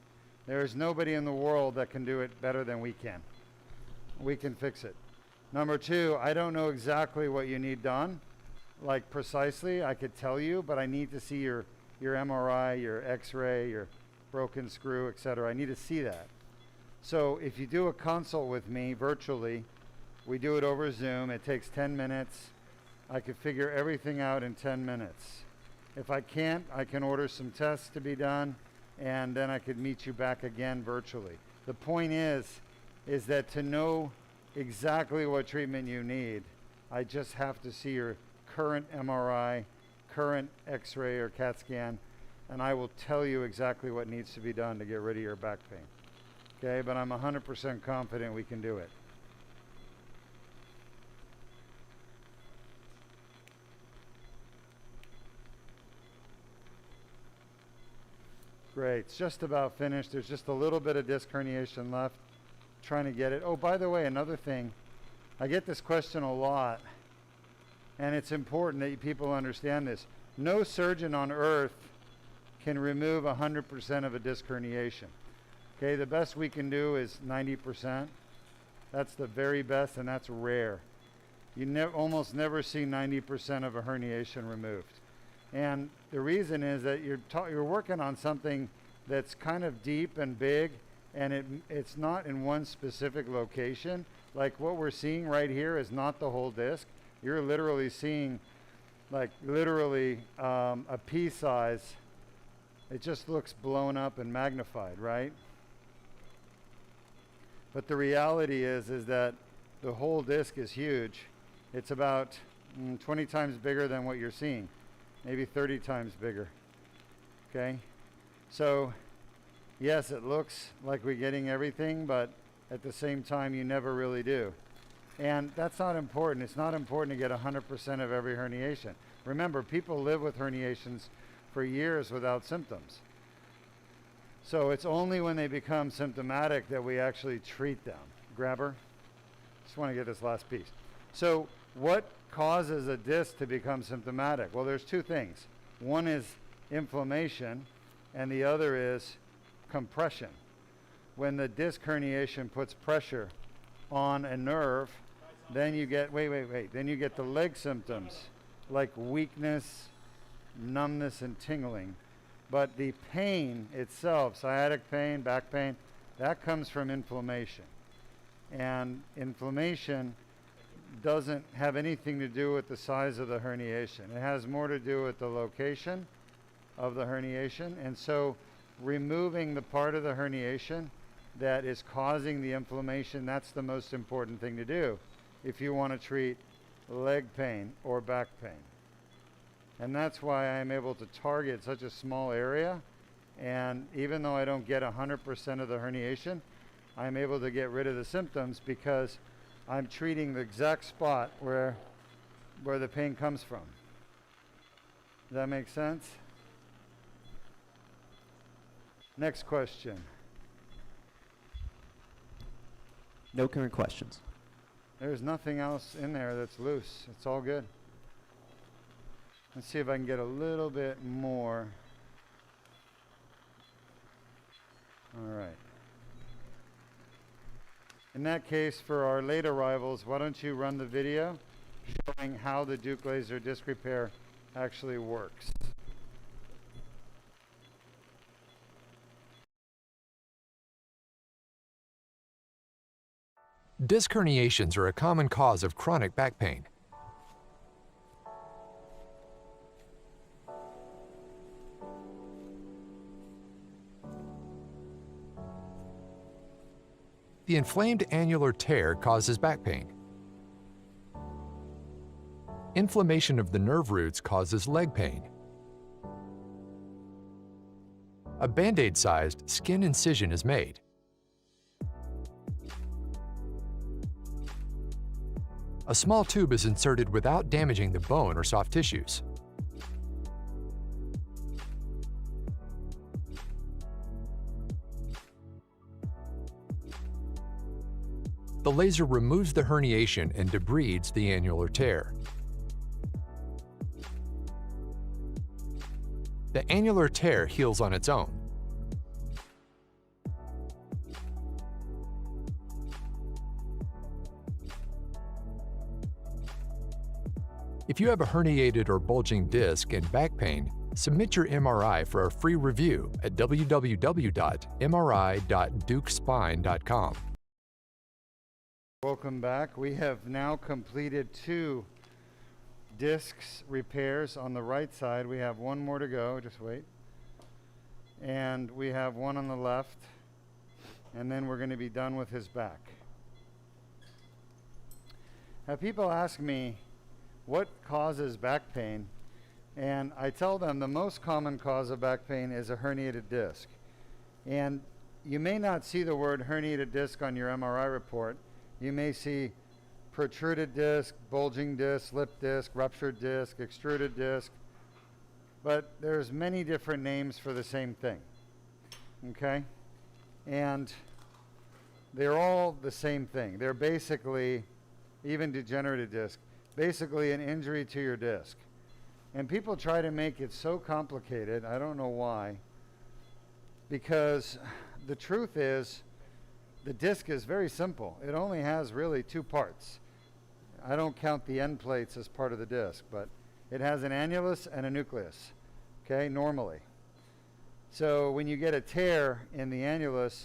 There is nobody in the world that can do it better than we can. We can fix it. Number two, I don't know exactly what you need done, like precisely. I could tell you, but I need to see your MRI, your X-ray, your broken screw, etc. I need to see that. So if you do a consult with me virtually, we do it over Zoom. It takes 10 minutes. I could figure everything out in 10 minutes. If I can't, I can order some tests to be done, and then I could meet you back again virtually. The point is that to know exactly what treatment you need, I just have to see your current MRI, current X-ray or CAT scan, and I will tell you exactly what needs to be done to get rid of your back pain. Okay, but I'm 100% confident we can do it. Great, it's just about finished. There's just a little bit of disc herniation left. Trying to get it. Oh, by the way, another thing. I get this question a lot, and it's important that people understand this. No surgeon on earth can remove 100% of a disc herniation. Okay, the best we can do is 90%. That's the very best, and that's rare. You almost never see 90% of a herniation removed. And the reason is that you're working on something that's kind of deep and big, and it's not in one specific location. Like what we're seeing right here is not the whole disc. You're literally seeing like a pea size. It just looks blown up and magnified, right? But the reality is that the whole disc is huge. It's about 20 times bigger than what you're seeing, maybe 30 times bigger. Okay? So yes, it looks like we're getting everything, but at the same time, you never really do. And that's not important. It's not important to get 100% of every herniation. Remember, people live with herniations for years without symptoms. So it's only when they become symptomatic that we actually treat them. Grabber? Just want to get this last piece. So what causes a disc to become symptomatic? Well, there's two things. One is inflammation, and the other is compression. When the disc herniation puts pressure on a nerve, then you get, then you get the leg symptoms like weakness, numbness, and tingling. But the pain itself, sciatic pain, back pain, that comes from inflammation. And inflammation doesn't have anything to do with the size of the herniation. It has more to do with the location of the herniation. And so removing the part of the herniation that is causing the inflammation, that's the most important thing to do if you want to treat leg pain or back pain. And that's why I'm able to target such a small area. And even though I don't get 100% of the herniation, I'm able to get rid of the symptoms because I'm treating the exact spot where the pain comes from. Does that make sense? Next question. No current questions. There's nothing else in there that's loose. It's all good. Let's see if I can get a little bit more. All right. In that case, for our late arrivals, why don't you run the video showing how the Deuk laser disc repair actually works. Disc herniations are a common cause of chronic back pain. The inflamed annular tear causes back pain. Inflammation of the nerve roots causes leg pain. A Band-Aid-sized skin incision is made. A small tube is inserted without damaging the bone or soft tissues. The laser removes the herniation and debrides the annular tear. The annular tear heals on its own. If you have a herniated or bulging disc and back pain, submit your MRI for a free review at www.mri.deukspine.com. Welcome back. We have now completed 2 discs repairs on the right side. We have 1 more to go, just wait. And we have 1 on the left, and then we're going to be done with his back. Now people ask me, what causes back pain? And I tell them the most common cause of back pain is a herniated disc. And you may not see the word herniated disc on your MRI report. You may see protruded disc, bulging disc, slip disc, ruptured disc, extruded disc, but there's many different names for the same thing, okay? And they're all the same thing. They're basically, even degenerative disc, basically an injury to your disc. And people try to make it so complicated, I don't know why, because the truth is, the disc is very simple. It only has really 2 parts. I don't count the end plates as part of the disc, but it has an annulus and a nucleus, okay, normally. So when you get a tear in the annulus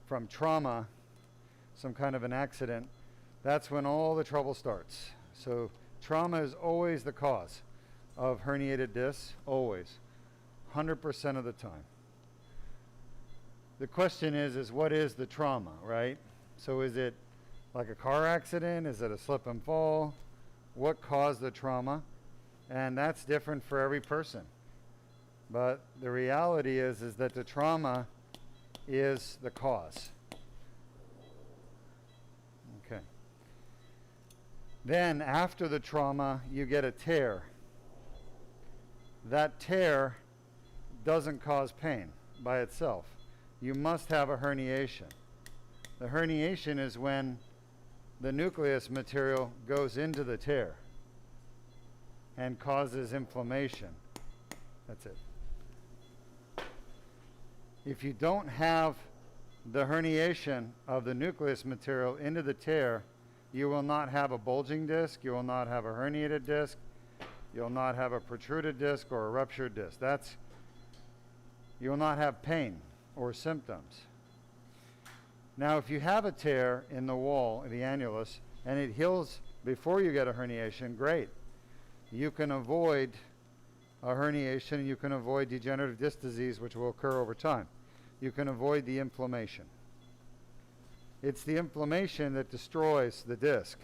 from trauma, some kind of an accident, that's when all the trouble starts. So trauma is always the cause of herniated discs, always, 100% of the time. The question is what is the trauma, right? So is it like a car accident? Is it a slip and fall? What caused the trauma? And that's different for every person. But the reality is that the trauma is the cause. Okay. Then after the trauma, you get a tear. That tear doesn't cause pain by itself. You must have a herniation. The herniation is when the nucleus material goes into the tear and causes inflammation. That's it. If you don't have the herniation of the nucleus material into the tear, you will not have a bulging disc, you will not have a herniated disc, you'll not have a protruded disc or a ruptured disc. You will not have pain or symptoms. Now, if you have a tear in the wall, the annulus, and it heals before you get a herniation, great. You can avoid a herniation, you can avoid degenerative disc disease, which will occur over time. You can avoid the inflammation. It's the inflammation that destroys the disc.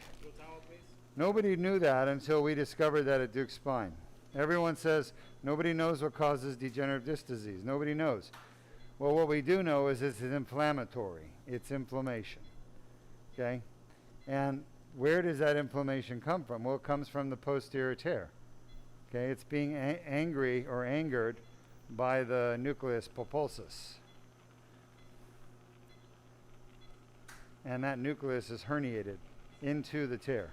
Nobody knew that until we discovered that at Deuk Spine. Everyone says nobody knows what causes degenerative disc disease. Nobody knows. Well, what we do know is it's inflammatory. It's inflammation, okay? And where does that inflammation come from? Well, it comes from the posterior tear, okay? It's being angry or angered by the nucleus pulposus. And that nucleus is herniated into the tear.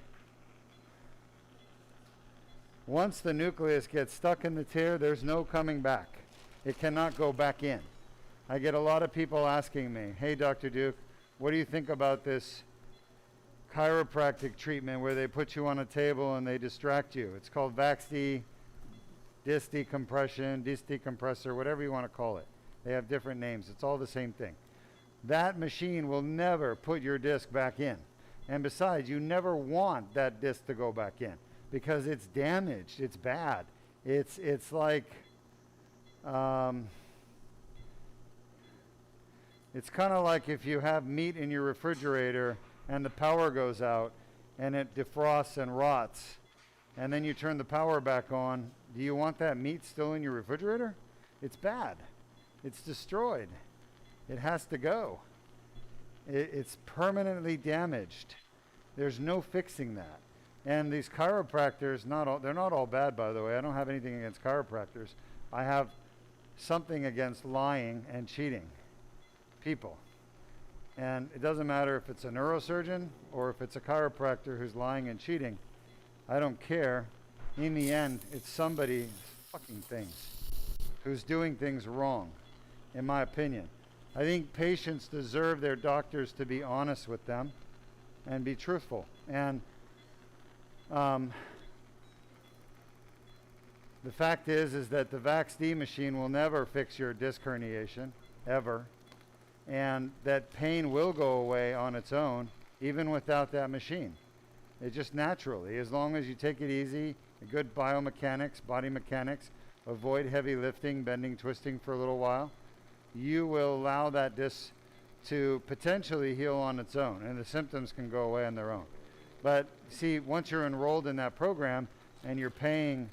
Once the nucleus gets stuck in the tear, there's no coming back. It cannot go back in. I get a lot of people asking me, hey, Dr. Deuk, what do you think about this chiropractic treatment where they put you on a table and they distract you? It's called VAXD, disc decompression, disc decompressor, whatever you want to call it. They have different names. It's all the same thing. That machine will never put your disc back in. And besides, you never want that disc to go back in because it's damaged. It's bad. It's like... It's kind of like if you have meat in your refrigerator and the power goes out and it defrosts and rots, and then you turn the power back on. Do you want that meat still in your refrigerator? It's bad. It's destroyed. It has to go. It's permanently damaged. There's no fixing that. And these chiropractors, they're not all bad, by the way. I don't have anything against chiropractors. I have something against lying and cheating people. And it doesn't matter if it's a neurosurgeon or if it's a chiropractor who's lying and cheating. I don't care. In the end, it's somebody fucking things who's doing things wrong, in my opinion. I think patients deserve their doctors to be honest with them and be truthful. And the fact is that the VaxD machine will never fix your disc herniation, ever. And that pain will go away on its own, even without that machine. It just naturally, as long as you take it easy, good biomechanics, body mechanics, avoid heavy lifting, bending, twisting for a little while, you will allow that disc to potentially heal on its own, and the symptoms can go away on their own. But see, once you're enrolled in that program and you're paying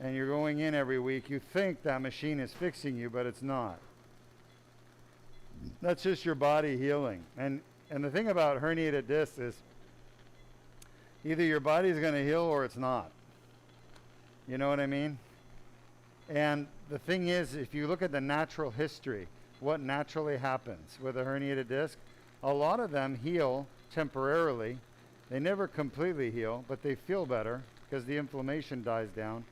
and you're going in every week, you think that machine is fixing you, but it's not. That's just your body healing. And the thing about herniated discs is either your body's going to heal or it's not. You know what I mean? And the thing is, if you look at the natural history, what naturally happens with a herniated disc, a lot of them heal temporarily. They never completely heal, but they feel better because the inflammation dies down,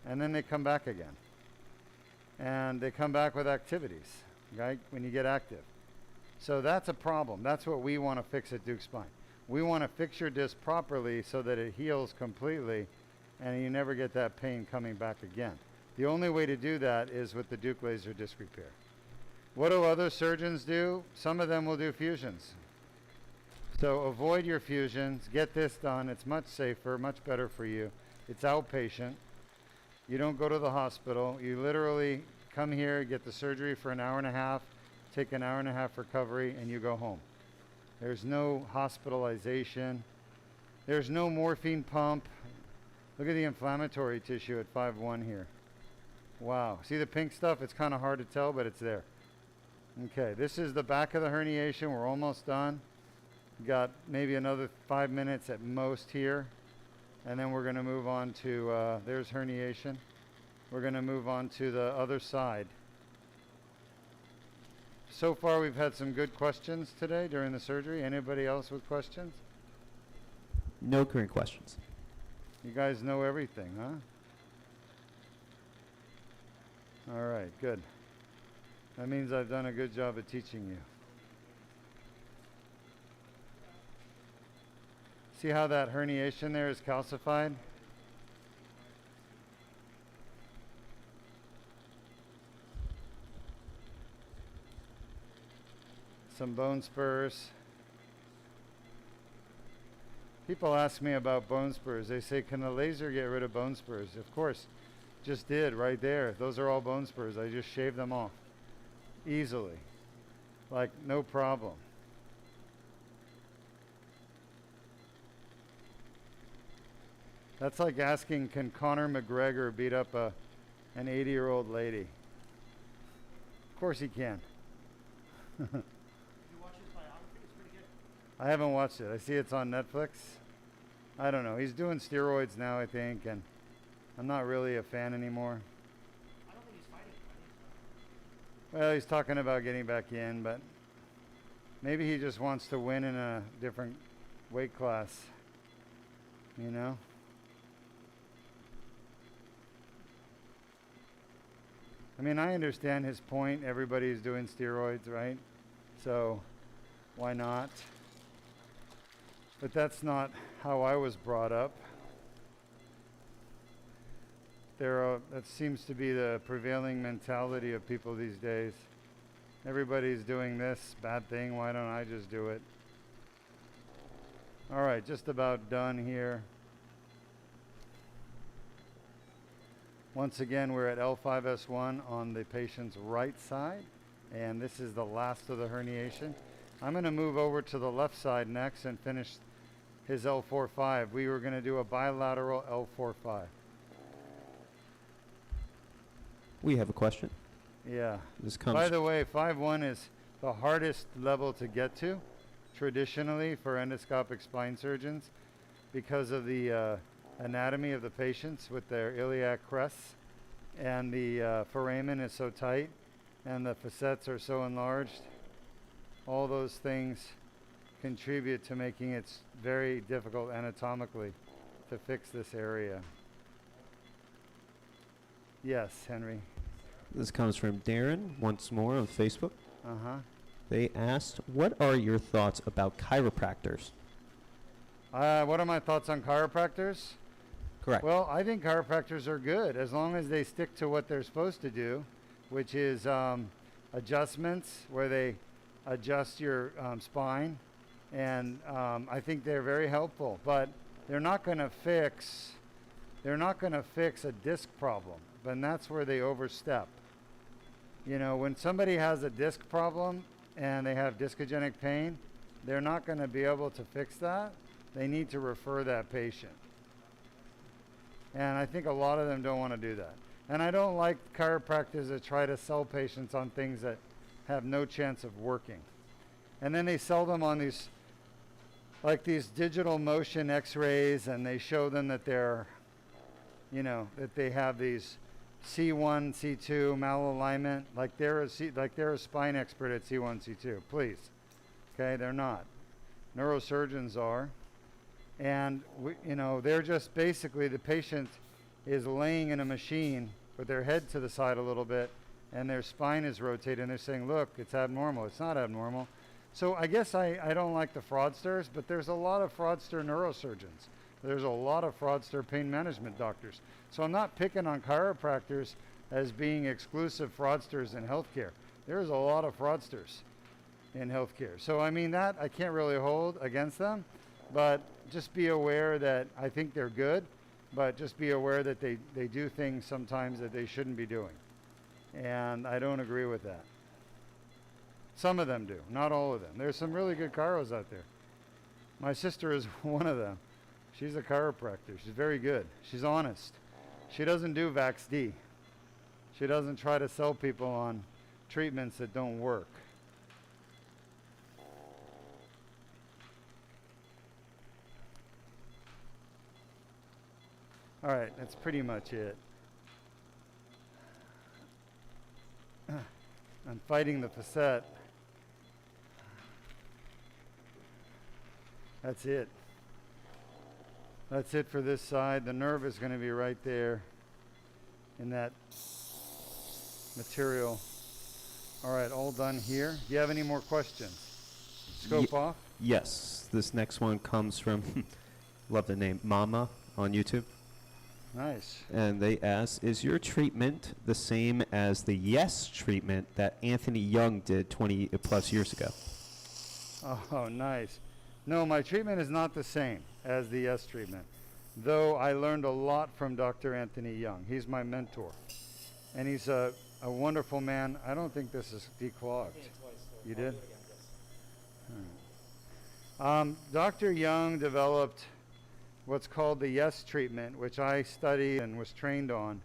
and then they come back again. And they come back with activities, right, when you get active. So that's a problem. That's what we want to fix at Deuk Spine. We want to fix your disc properly so that it heals completely and you never get that pain coming back again. The only way to do that is with the Deuk laser disc repair. What do other surgeons do? Some of them will do fusions. So avoid your fusions. Get this done. It's much safer, much better for you. It's outpatient. You don't go to the hospital. You literally come here, get the surgery for an hour and a half, take an hour and a half recovery, and you go home. There's no hospitalization. There's no morphine pump. Look at the inflammatory tissue at 5-1 here. Wow. See the pink stuff? It's kind of hard to tell, but it's there. Okay, this is the back of the herniation. We're almost done. Got maybe another 5 minutes at most here. And then we're going to move on to, there's herniation. We're going to move on to the other side. So far, we've had some good questions today during the surgery. Anybody else with questions? No current questions. You guys know everything, huh? All right, good. That means I've done a good job of teaching you. See how that herniation there is calcified? Some bone spurs. People ask me about bone spurs. They say, can the laser get rid of bone spurs? Of course. Just did right there. Those are all bone spurs. I just shaved them off easily. Like no problem. That's like asking, can Conor McGregor beat up an 80-year-old lady? Of course he can. Did you watch his biography? It's pretty good. I haven't watched it. I see it's on Netflix. I don't know. He's doing steroids now, I think, and I'm not really a fan anymore. I don't think he's fighting. Well, he's talking about getting back in, but maybe he just wants to win in a different weight class, you know? I mean, I understand his point. Everybody's doing steroids, right? So why not? But that's not how I was brought up. That seems to be the prevailing mentality of people these days. Everybody's doing this bad thing. Why don't I just do it? All right, just about done here. Once again, we're at L5-S1 on the patient's right side. And this is the last of the herniation. I'm going to move over to the left side next and finish his L4-5. We were going to do a bilateral L4-5. We have a question. Yeah. This comes. By the way, 5-1 is the hardest level to get to traditionally for endoscopic spine surgeons because of the anatomy of the patients with their iliac crests, and the foramen is so tight and the facets are so enlarged. All those things contribute to making it very difficult anatomically to fix this area. Yes, Henry. This comes from Darren once more on Facebook. Uh-huh. They asked, "What are your thoughts about chiropractors?" What are my thoughts on chiropractors? Correct. Well, I think chiropractors are good as long as they stick to what they're supposed to do, which is adjustments where they adjust your spine, and I think they're very helpful. But they're not going to fix a disc problem, and that's where they overstep. You know, when somebody has a disc problem and they have discogenic pain, they're not going to be able to fix that. They need to refer that patient. And I think a lot of them don't want to do that. And I don't like chiropractors that try to sell patients on things that have no chance of working. And then they sell them on these, like these digital motion x-rays, and they show them that they're, you know, that they have these C1, C2 malalignment, like they're a spine expert at C1, C2. Please, okay, they're not. Neurosurgeons are, and you know, they're just basically, the patient is laying in a machine with their head to the side a little bit, and their spine is rotating. And they're saying, "Look, it's abnormal." It's not abnormal. So I guess I don't like the fraudsters, but there's a lot of fraudster neurosurgeons. There's a lot of fraudster pain management doctors. So I'm not picking on chiropractors as being exclusive fraudsters in healthcare. There's a lot of fraudsters in healthcare. So I mean, that I can't really hold against them, but just be aware that I think they're good, but just be aware that they do things sometimes that they shouldn't be doing. And I don't agree with that. Some of them do, not all of them. There's some really good chiros out there. My sister is one of them. She's a chiropractor. She's very good. She's honest. She doesn't do Vax-D. She doesn't try to sell people on treatments that don't work. All right, that's pretty much it. I'm fighting the facet. That's it. That's it for this side. The nerve is going to be right there in that material. All right, all done here. Do you have any more questions? Scope off? Yes. This next one comes from, love the name, Mama on YouTube. Nice. And they ask, "Is your treatment the same as the Yes treatment that Anthony Young did 20 plus years ago?" Oh, nice. No, my treatment is not the same as the Yes treatment, though I learned a lot from Dr. Anthony Young. He's my mentor, and he's a wonderful man. I don't think this is declogged. You did? Dr. Young developed what's called the Yes treatment, which I studied and was trained on.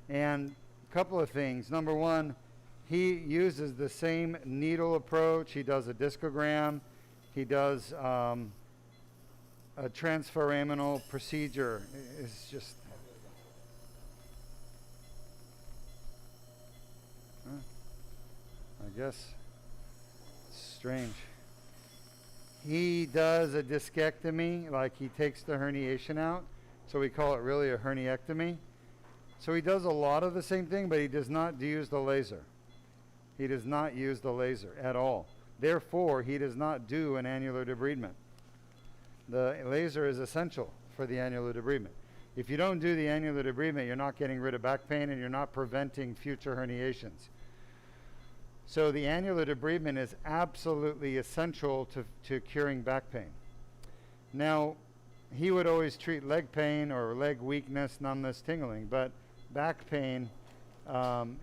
And a couple of things. Number one, he uses the same needle approach. He does a discogram. He does a transforaminal procedure. It's just... I guess it's strange. He does a discectomy, like he takes the herniation out. So we call it really a herniectomy. So he does a lot of the same thing, but he does not use the laser. He does not use the laser at all. Therefore, he does not do an annular debridement. The laser is essential for the annular debridement. If you don't do the annular debridement, you're not getting rid of back pain and you're not preventing future herniations. So the annular debridement is absolutely essential to curing back pain. Now, he would always treat leg pain or leg weakness, numbness, tingling, but back pain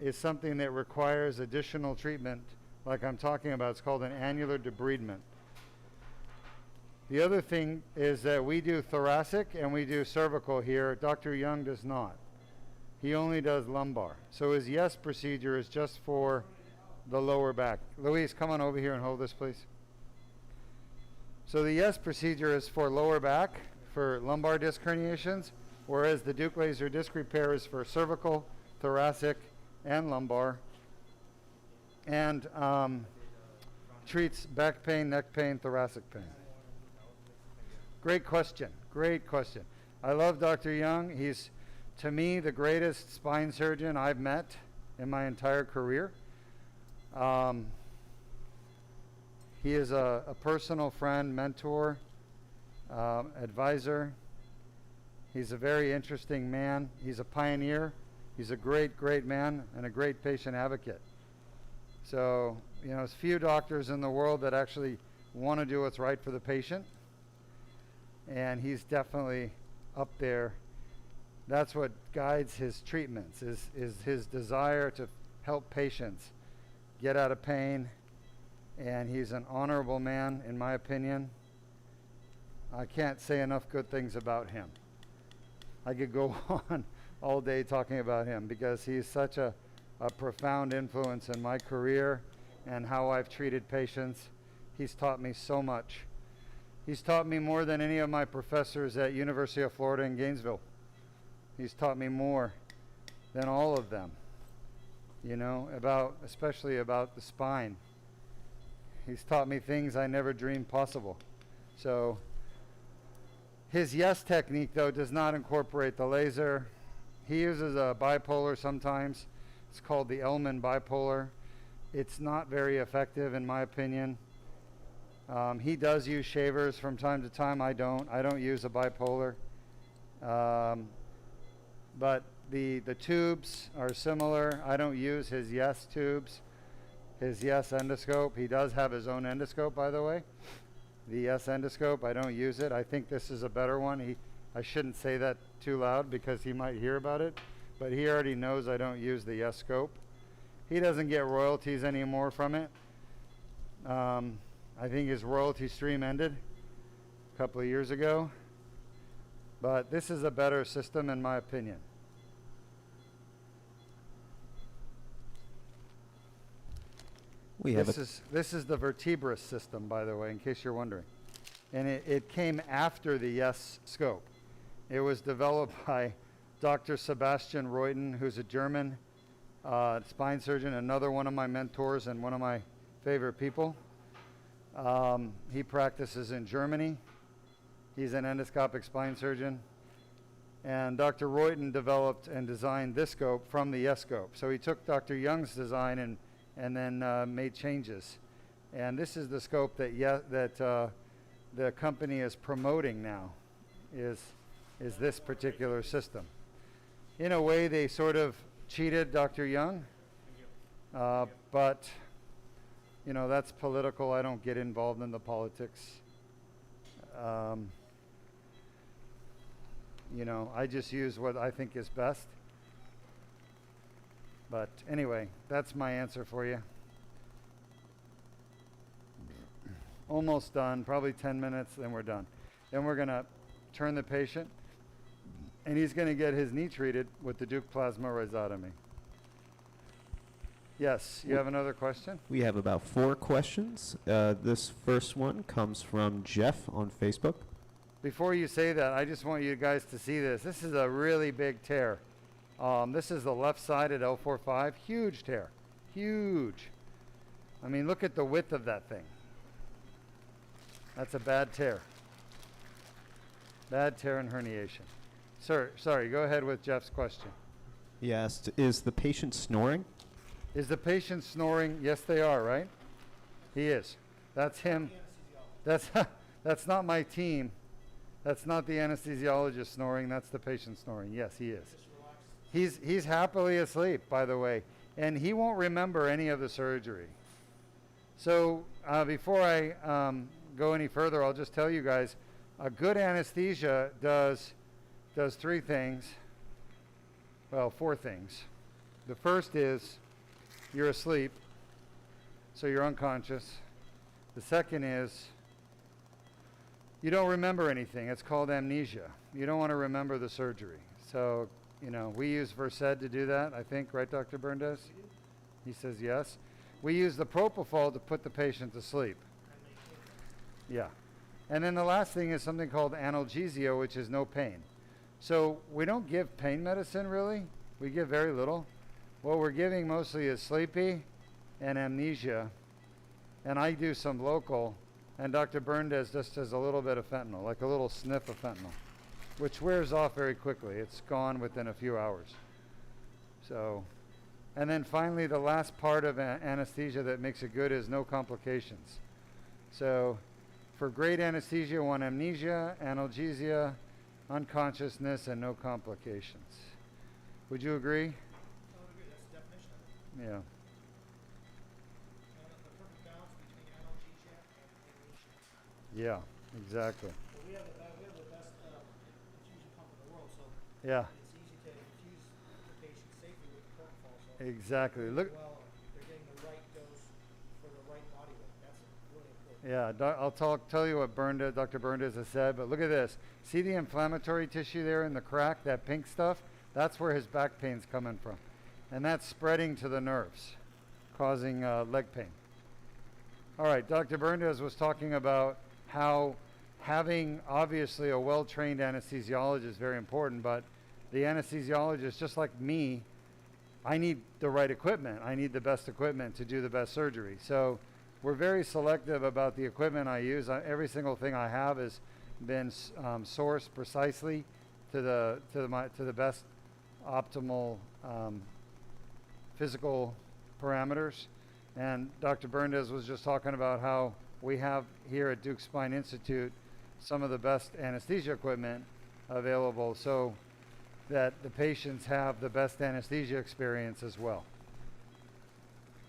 is something that requires additional treatment like I'm talking about. It's called an annular debridement. The other thing is that we do thoracic and we do cervical here. Dr. Young does not. He only does lumbar. So his yes procedure is just for the lower back. Louise, come on over here and hold this, please. So the yes procedure is for lower back, for lumbar disc herniations, whereas the Deuk laser disc repair is for cervical, thoracic, and lumbar, and treats back pain, neck pain, thoracic pain. Great question. Great question. I love Dr. Young. He's, to me, the greatest spine surgeon I've met in my entire career. He is a personal friend, mentor, advisor. He's a very interesting man. He's a pioneer. He's a great, great man and a great patient advocate. So, you know, there's few doctors in the world that actually want to do what's right for the patient. And he's definitely up there. That's what guides his treatments, is his desire to help patients get out of pain. And he's an honorable man, in my opinion. I can't say enough good things about him. I could go on all day talking about him because he's such a profound influence in my career and how I've treated patients. He's taught me so much. He's taught me more than any of my professors at University of Florida in Gainesville. He's taught me more than all of them, you know, especially about the spine. He's taught me things I never dreamed possible. So his yes technique, though, does not incorporate the laser. He uses a bipolar sometimes. It's called the Elman bipolar. It's not very effective, in my opinion. He does use shavers from time to time. I don't. I don't use a bipolar. But the tubes are similar. I don't use his yes tubes. His yes endoscope. He does have his own endoscope, by the way. The yes endoscope, I don't use it. I think this is a better one. I shouldn't say that too loud because he might hear about it, but he already knows I don't use the yes scope. He doesn't get royalties anymore from it. I think his royalty stream ended a couple of years ago, but this is a better system in my opinion. This is the vertebrous system, by the way, in case you're wondering. And it came after the yes scope. It was developed by Dr. Sebastian Reuten, who's a German spine surgeon, another one of my mentors and one of my favorite people. He practices in Germany. He's an endoscopic spine surgeon. And Dr. Reuten developed and designed this scope from the yes scope. So he took Dr. Young's design and then made changes. And this is the scope that the company is promoting now, is this particular system. In a way, they sort of cheated Dr. Young, but you know, that's political. I don't get involved in the politics. You know, I just use what I think is best. But anyway, that's my answer for you. Almost done, probably 10 minutes, then we're done. Then we're going to turn the patient, and he's going to get his knee treated with the Deuk plasma rhizotomy. Yes, you have another question? We have about 4 questions. This first one comes from Jeff on Facebook. Before you say that, I just want you guys to see this. This is a really big tear. This is the left side at L4-5. Huge tear. Huge. I mean, look at the width of that thing. That's a bad tear. Bad tear and herniation. Sir, sorry, go ahead with Jeff's question. Yes, is the patient snoring? Is the patient snoring? Yes, they are, right? He is. That's him. That's not my team. That's not the anesthesiologist snoring. That's the patient snoring. Yes, he is. He's happily asleep, by the way, and he won't remember any of the surgery. So before I go any further, I'll just tell you guys, a good anesthesia does 3 things. Well, 4 things. The first is you're asleep, so you're unconscious. The second is you don't remember anything. It's called amnesia. You don't want to remember the surgery. So, you know, we use Versed to do that, I think, right, Dr. Berndes? He says yes. We use the propofol to put the patient to sleep. Yeah. And then the last thing is something called analgesia, which is no pain. So we don't give pain medicine, really. We give very little. What we're giving mostly is sleepy and amnesia. And I do some local. And Dr. Berndes just does a little bit of fentanyl, like a little sniff of fentanyl, which wears off very quickly. It's gone within a few hours. So, and then finally, the last part of anesthesia that makes it good is no complications. So, for great anesthesia, you want amnesia, analgesia, unconsciousness, and no complications. Would you agree? I would agree. That's the definition of it. Yeah. And the perfect balance between analgesia and amnesia. Yeah, exactly. But we have the best infusion pump in the world, so Yeah, it's easy to infuse the patient safely with propofol. So exactly. Look. well, they're getting the right dose for the right body weight. That's really important. Yeah, I'll tell you what Dr. Berndes has said, but look at this. See the inflammatory tissue there in the crack, that pink stuff? That's where his back pain's coming from. And that's spreading to the nerves, causing leg pain. All right, Dr. Berndes was talking about how having obviously a well-trained anesthesiologist is very important, but the anesthesiologist, just like me, I need the right equipment. I need the best equipment to do the best surgery. So we're very selective about the equipment I use. Every single thing I have has been sourced precisely to the best optimal physical parameters. And Dr. Berndes was just talking about how we have here at Deuk Spine Institute some of the best anesthesia equipment available so that the patients have the best anesthesia experience as well.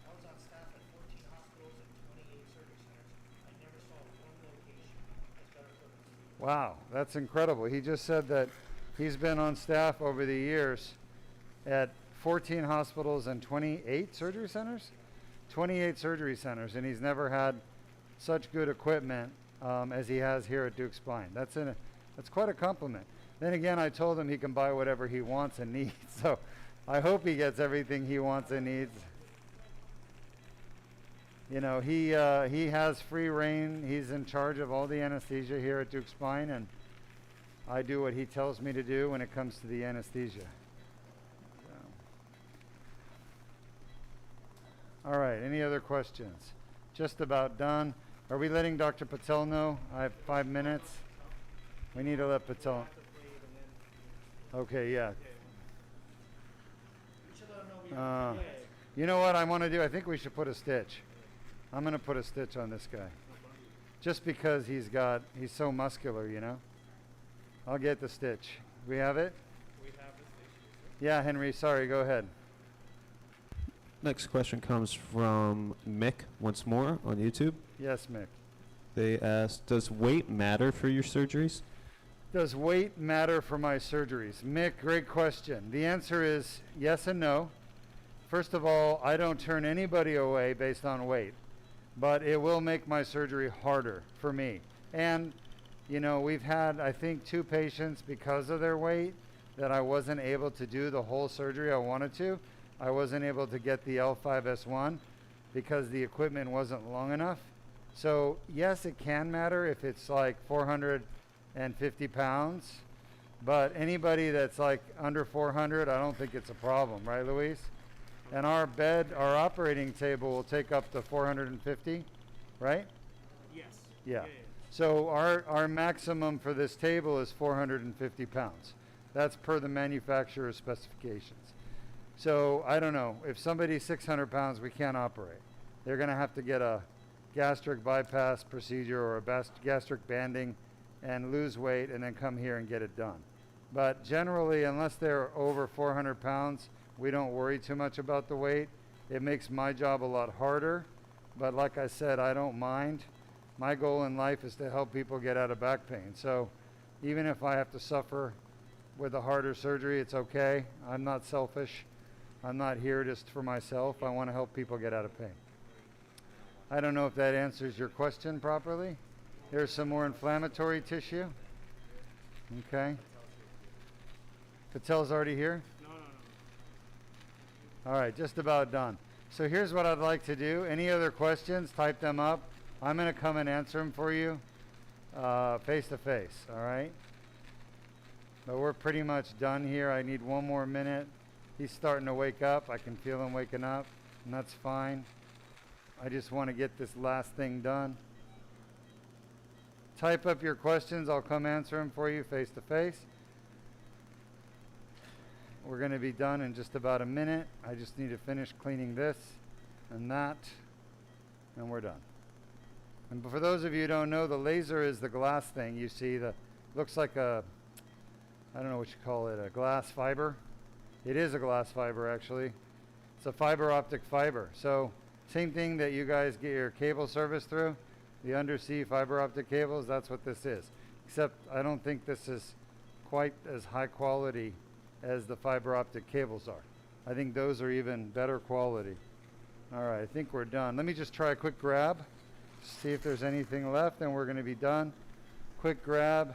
I was on staff at 14 hospitals and 28 surgery centers. I never saw one location that's better equipment. Wow, that's incredible. He just said that he's been on staff over the years at 14 hospitals and 28 surgery centers? 28 surgery centers, and he's never had such good equipment as he has here at Deuk Spine. That's quite a compliment. Then again, I told him he can buy whatever he wants and needs, so I hope he gets everything he wants and needs. You know, he has free reign. He's in charge of all the anesthesia here at Deuk Spine, and I do what he tells me to do when it comes to the anesthesia. All right, any other questions? Just about done. Are we letting Dr. Patel know? I have 5 minutes. We need to let Patel. Okay, yeah. We should let them know we have You know what I want to do? I think we should put a stitch. I'm going to put a stitch on this guy. Just because he's so muscular, you know? I'll get the stitch. We have it? We have the stitch. Yeah, Henry, sorry, go ahead. Next question comes from Mick once more on YouTube. Yes, Mick. They asked, does weight matter for your surgeries? Does weight matter for my surgeries? Mick, great question. The answer is yes and no. First of all, I don't turn anybody away based on weight, but it will make my surgery harder for me. And, you know, we've had, I think, 2 patients because of their weight that I wasn't able to do the whole surgery I wanted to. I wasn't able to get the L5-S1 because the equipment wasn't long enough. So yes, it can matter if it's like 450 pounds, but anybody that's like under 400, I don't think it's a problem, right, Luis? And our operating table will take up to 450, right? Yes. Yeah. So our maximum for this table is 450 pounds. That's per the manufacturer's specifications. So I don't know, if somebody's 600 pounds, we can't operate. They're going to have to get a gastric bypass procedure or a gastric banding and lose weight and then come here and get it done. But generally, unless they're over 400 pounds, we don't worry too much about the weight. It makes my job a lot harder, but like I said, I don't mind. My goal in life is to help people get out of back pain. So even if I have to suffer with a harder surgery, it's okay. I'm not selfish. I'm not here just for myself. I want to help people get out of pain. I don't know if that answers your question properly. There's some more inflammatory tissue. Okay. Patel's already here? No. All right, just about done. So here's what I'd like to do. Any other questions, type them up. I'm going to come and answer them for you face to face, all right? But we're pretty much done here. I need one more minute. He's starting to wake up. I can feel him waking up, and that's fine. I just want to get this last thing done. Type up your questions. I'll come answer them for you face to face. We're going to be done in just about a minute. I just need to finish cleaning this and that, and we're done. And for those of you who don't know, the laser is the glass thing. You see, looks like a, I don't know what you call it, a glass fiber. It is a glass fiber, actually. It's a fiber optic fiber. So same thing that you guys get your cable service through, the undersea fiber optic cables, that's what this is. Except I don't think this is quite as high quality as the fiber optic cables are. I think those are even better quality. All right, I think we're done. Let me just try a quick grab, see if there's anything left, and we're going to be done. Quick grab.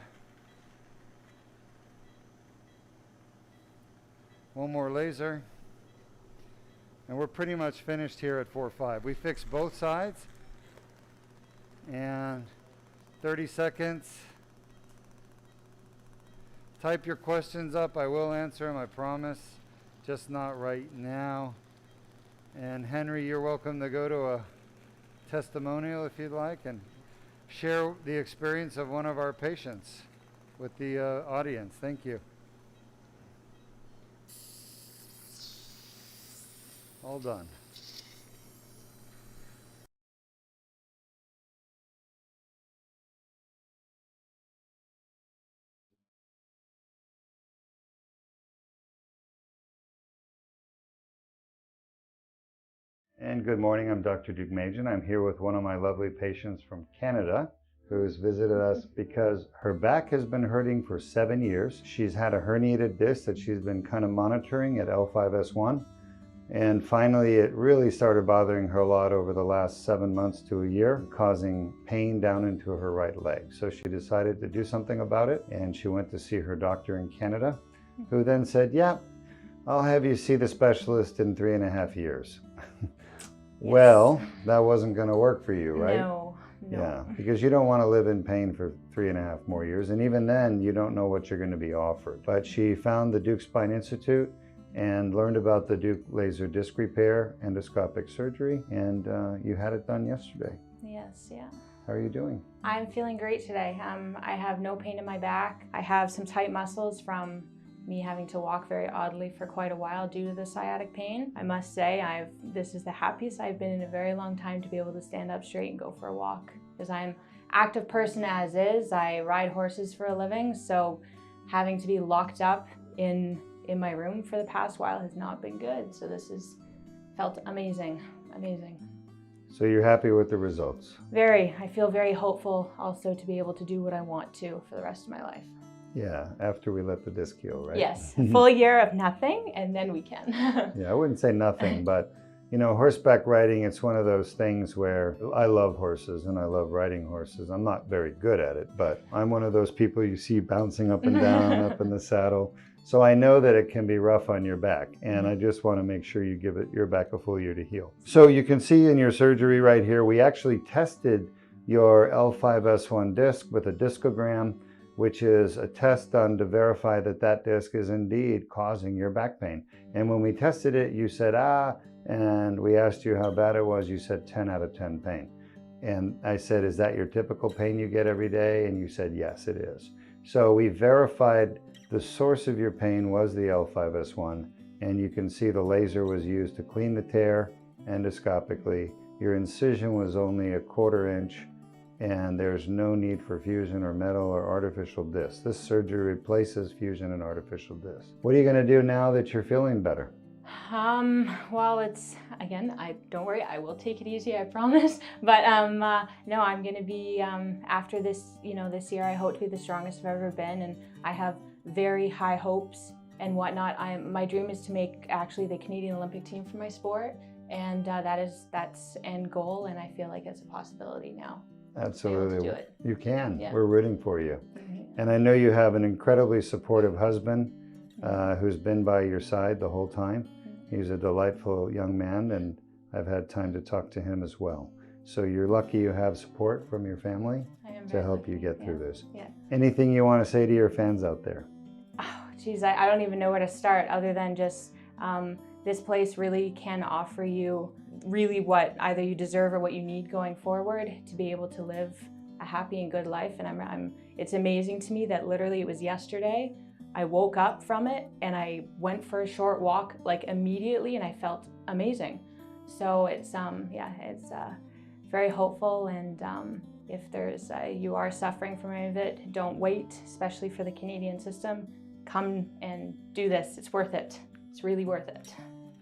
One more laser. And we're pretty much finished here at 4-5. We fixed both sides. And 30 seconds. Type your questions up. I will answer them, I promise. Just not right now. And Henry, you're welcome to go to a testimonial if you'd like and share the experience of one of our patients with the audience. Thank you. All done. And good morning, I'm Dr. Deuk. I'm here with one of my lovely patients from Canada who's visited us because her back has been hurting for 7 years. She's had a herniated disc that she's been kind of monitoring at L5-S1. And finally, it really started bothering her a lot over the last 7 months to a year, causing pain down into her right leg. So she decided to do something about it, and she went to see her doctor in Canada, who then said, yeah, I'll have you see the specialist in 3.5 years. Yes. Well, that wasn't going to work for you, right? No. Yeah, because you don't want to live in pain for 3.5 more years. And even then, you don't know what you're going to be offered. But she found the Deuk Spine Institute and learned about the Deuk laser disc repair endoscopic surgery, and you had it done yesterday. Yes, yeah. How are you doing? I'm feeling great today. I have no pain in my back. I have some tight muscles from me having to walk very oddly for quite a while due to the sciatic pain. I must say, this is the happiest I've been in a very long time to be able to stand up straight and go for a walk. Because I'm an active person as is. I ride horses for a living, so having to be locked up in my room for the past while has not been good. So this has felt amazing, amazing. So you're happy with the results? Very. I feel very hopeful also to be able to do what I want to for the rest of my life. Yeah, after we let the disc heal, right? Yes, full year of nothing, and then we can. Yeah, I wouldn't say nothing, but you know, horseback riding, it's one of those things where I love horses and I love riding horses. I'm not very good at it, but I'm one of those people you see bouncing up and down, up in the saddle. So I know that it can be rough on your back, and I just want to make sure you give your back a full year to heal. So you can see in your surgery right here, we actually tested your L5-S1 disc with a discogram, which is a test done to verify that that disc is indeed causing your back pain. And when we tested it, you said, and we asked you how bad it was, you said 10 out of 10 pain. And I said, is that your typical pain you get every day? And you said, yes, it is. So we verified the source of your pain was the L5-S1, and you can see the laser was used to clean the tear endoscopically. Your incision was only 1/4 inch, and there's no need for fusion or metal or artificial discs. This surgery replaces fusion and artificial discs. What are you going to do now that you're feeling better? Well, it's, again, don't worry, I will take it easy, I promise. But no, I'm going to be, after this, this year, I hope to be the strongest I've ever been, and I have very high hopes and whatnot. My dream is to make actually the Canadian Olympic team for my sport, and that's end goal, and I feel like it's a possibility now. Absolutely. To do it. You can. Yeah. We're rooting for you. Mm-hmm. And I know you have an incredibly supportive husband who's been by your side the whole time. He's a delightful young man, and I've had time to talk to him as well. So you're lucky you have support from your family to help you get through this. Yeah. Anything you want to say to your fans out there? Oh, geez, I don't even know where to start other than just this place really can offer you really what either you deserve or what you need going forward to be able to live a happy and good life. And it's amazing to me that literally it was yesterday I woke up from it and I went for a short walk like immediately, and I felt amazing. So it's very hopeful, and if there's you are suffering from any of it, don't wait, especially for the Canadian system. Come and do this. It's worth it. It's really worth it.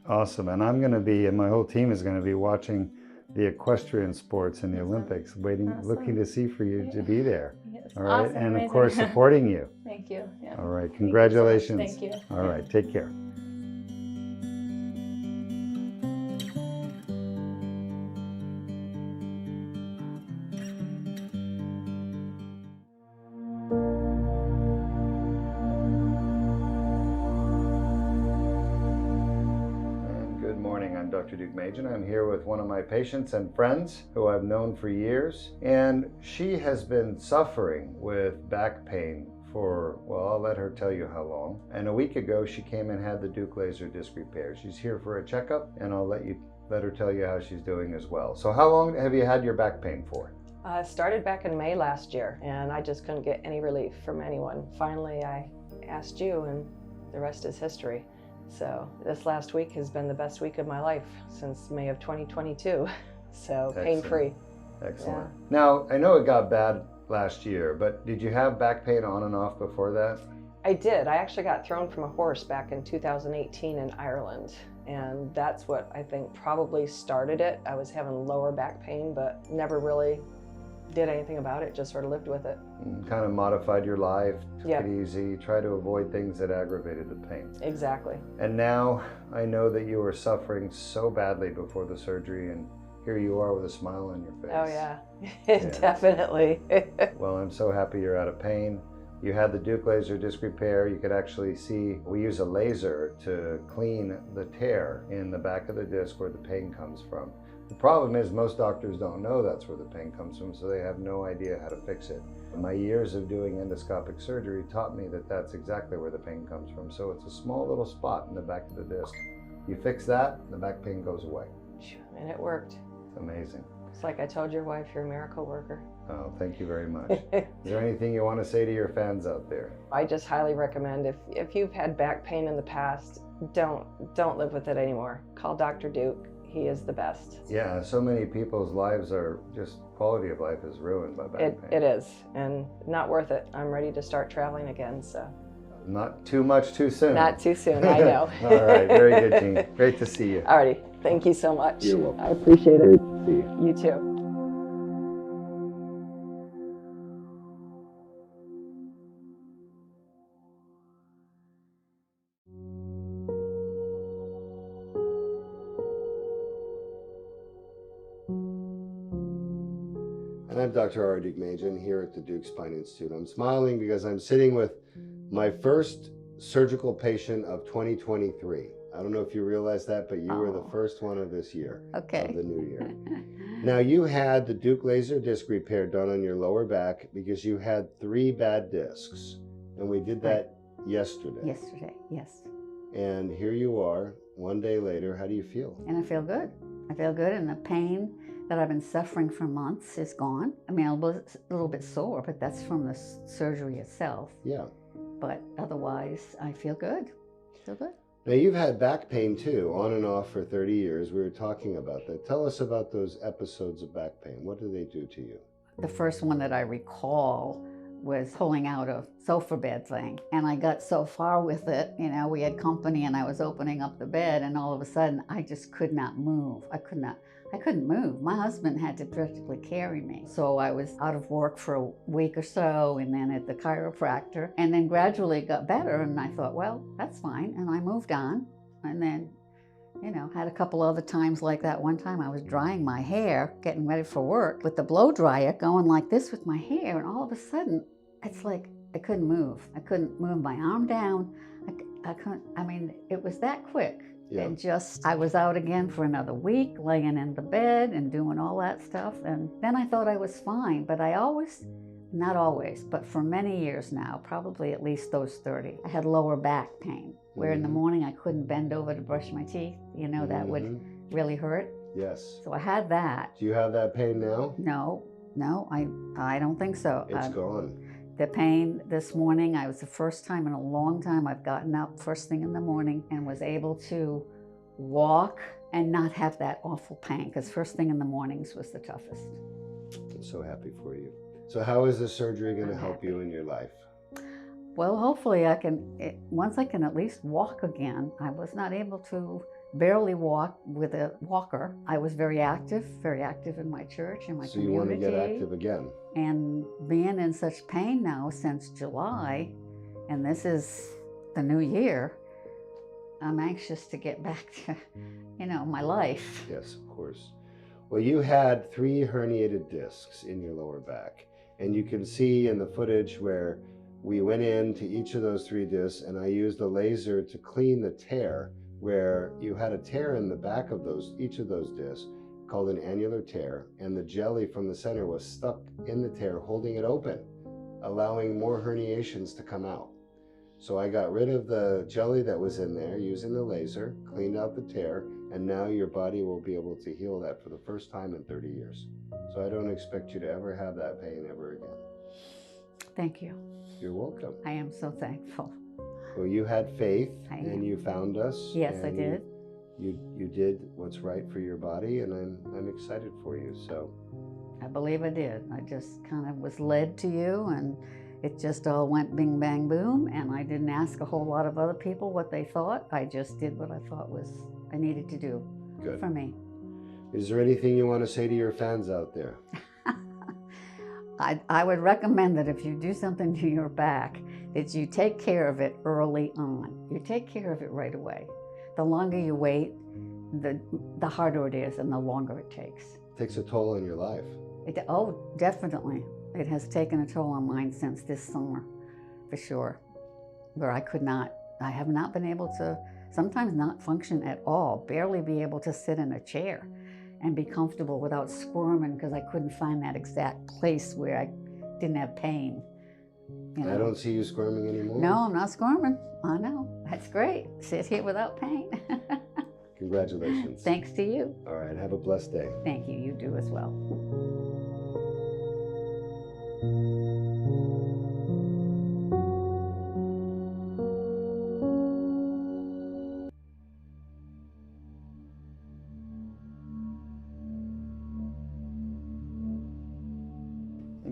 Awesome. And I'm going to be, and my whole team is going to be watching the equestrian sports and the Olympics, looking to see for you to be there. Yes. All right. Awesome. And Amazing. of course, supporting you. Thank you. Yeah. All right. Congratulations. Thank you. All right. Take care. Good morning, I'm Dr. Deuk. I'm here with one of my patients and friends who I've known for years, and she has been suffering with back pain for, well, I'll let her tell you how long. And a week ago, she came and had the Deuk laser disc repair. She's here for a checkup, and I'll let her tell you how she's doing as well. So how long have you had your back pain for? Started back in May last year, and I just couldn't get any relief from anyone. Finally, I asked you, and the rest is history. So this last week has been the best week of my life since May of 2022. So pain-free. Excellent. Yeah. Now, I know it got bad last year, but did you have back pain on and off before that? I did. I actually got thrown from a horse back in 2018 in Ireland, and that's what I think probably started it. I was having lower back pain, but never really did anything about it, just sort of lived with it. Kind of modified your life, took Yep. it easy, try to avoid things that aggravated the pain. Exactly. And now I know that you were suffering so badly before the surgery, and here you are with a smile on your face. Oh yeah, definitely. Well, I'm so happy you're out of pain. You had the Deuk laser disc repair. You could actually see, we use a laser to clean the tear in the back of the disc where the pain comes from. The problem is most doctors don't know that's where the pain comes from, so they have no idea how to fix it. My years of doing endoscopic surgery taught me that that's exactly where the pain comes from. So it's a small little spot in the back of the disc. You fix that, the back pain goes away. And it worked. It's amazing. It's like I told your wife, you're a miracle worker. Oh, thank you very much. Is there anything you want to say to your fans out there? I just highly recommend if you've had back pain in the past, don't live with it anymore. Call Dr. Deuk. He is the best. Yeah, so many people's lives are just, quality of life is ruined by back pain. It is, and not worth it. I'm ready to start traveling again, so. Not too much too soon. Not too soon, I know. All right, very good, Jean. Great to see you. Alrighty, thank you so much. You're welcome. I appreciate it. Great to see you. You too. And I'm Dr. R. Deuk here at the Deuk Spine Institute. I'm smiling because I'm sitting with my first surgical patient of 2023. I don't know if you realize that, but you were the first one of this year, of the new year. Now, you had the Deuk laser disc repair done on your lower back because you had 3 bad discs, and we did that yesterday. Yesterday, yes. And here you are, one day later. How do you feel? And I feel good. I feel good, and the pain that I've been suffering for months is gone. I mean, I was a little bit sore, but that's from the surgery itself. Yeah. But otherwise, I feel good. Feel good. Now, you've had back pain too, on and off for 30 years. We were talking about that. Tell us about those episodes of back pain. What do they do to you? The first one that I recall was pulling out a sofa bed thing. And I got so far with it, you know, we had company and I was opening up the bed, and all of a sudden I just could not move. I couldn't move. My husband had to practically carry me. So I was out of work for a week or so, and then at the chiropractor, and then gradually got better, and I thought, well, that's fine. And I moved on. And then You know, had a couple other times like that. One time I was drying my hair, getting ready for work, with the blow dryer going like this with my hair, and all of a sudden, it's like I couldn't move. I couldn't move my arm down. I couldn't, I mean, it was that quick. Yeah. And just, I was out again for another week, laying in the bed and doing all that stuff. And then I thought I was fine, but I always, not always, but for many years now, probably at least those 30, I had lower back pain, where in the morning I couldn't bend over to brush my teeth. You know, that would really hurt. Yes. So I had that. Do you have that pain now? No, I don't think so. It's gone. The pain this morning, I was the first time in a long time I've gotten up first thing in the morning and was able to walk and not have that awful pain, because first thing in the mornings was the toughest. I'm so happy for you. So how is this surgery going to help you in your life? Well, hopefully I can, once I can at least walk again. I was not able to barely walk with a walker. I was very active in my church and my community. So you want to get active again? And being in such pain now since July, and this is the new year, I'm anxious to get back to, you know, my life. Yes, of course. Well, you had 3 herniated discs in your lower back, and you can see in the footage where we went into each of those 3 discs, and I used a laser to clean the tear, where you had a tear in the back of each of those discs called an annular tear, and the jelly from the center was stuck in the tear, holding it open, allowing more herniations to come out. So I got rid of the jelly that was in there using the laser, cleaned out the tear, and now your body will be able to heal that for the first time in 30 years. So I don't expect you to ever have that pain ever again. Thank you. You're welcome. I am so thankful. Well, you had faith and am. you found us. Yes, I and did. You did what's right for your body, and I'm excited for you. So I believe I did. I just kind of was led to you, and it just all went bing, bang, boom, and I didn't ask a whole lot of other people what they thought. I just did what I thought was I needed to do. Good. For me. Is there anything you want to say to your fans out there? I would recommend that if you do something to your back, that you take care of it early on. You take care of it right away. The longer you wait, the harder it is and the longer it takes. It takes a toll on your life. Oh, definitely. It has taken a toll on mine since this summer, for sure, where I have not been able to, sometimes not function at all, barely be able to sit in a chair and be comfortable without squirming, because I couldn't find that exact place where I didn't have pain. You know? I don't see you squirming anymore. No, I'm not squirming. I know. That's great. Sit here without pain. Congratulations. Thanks to you. All right, have a blessed day. Thank you. You do as well.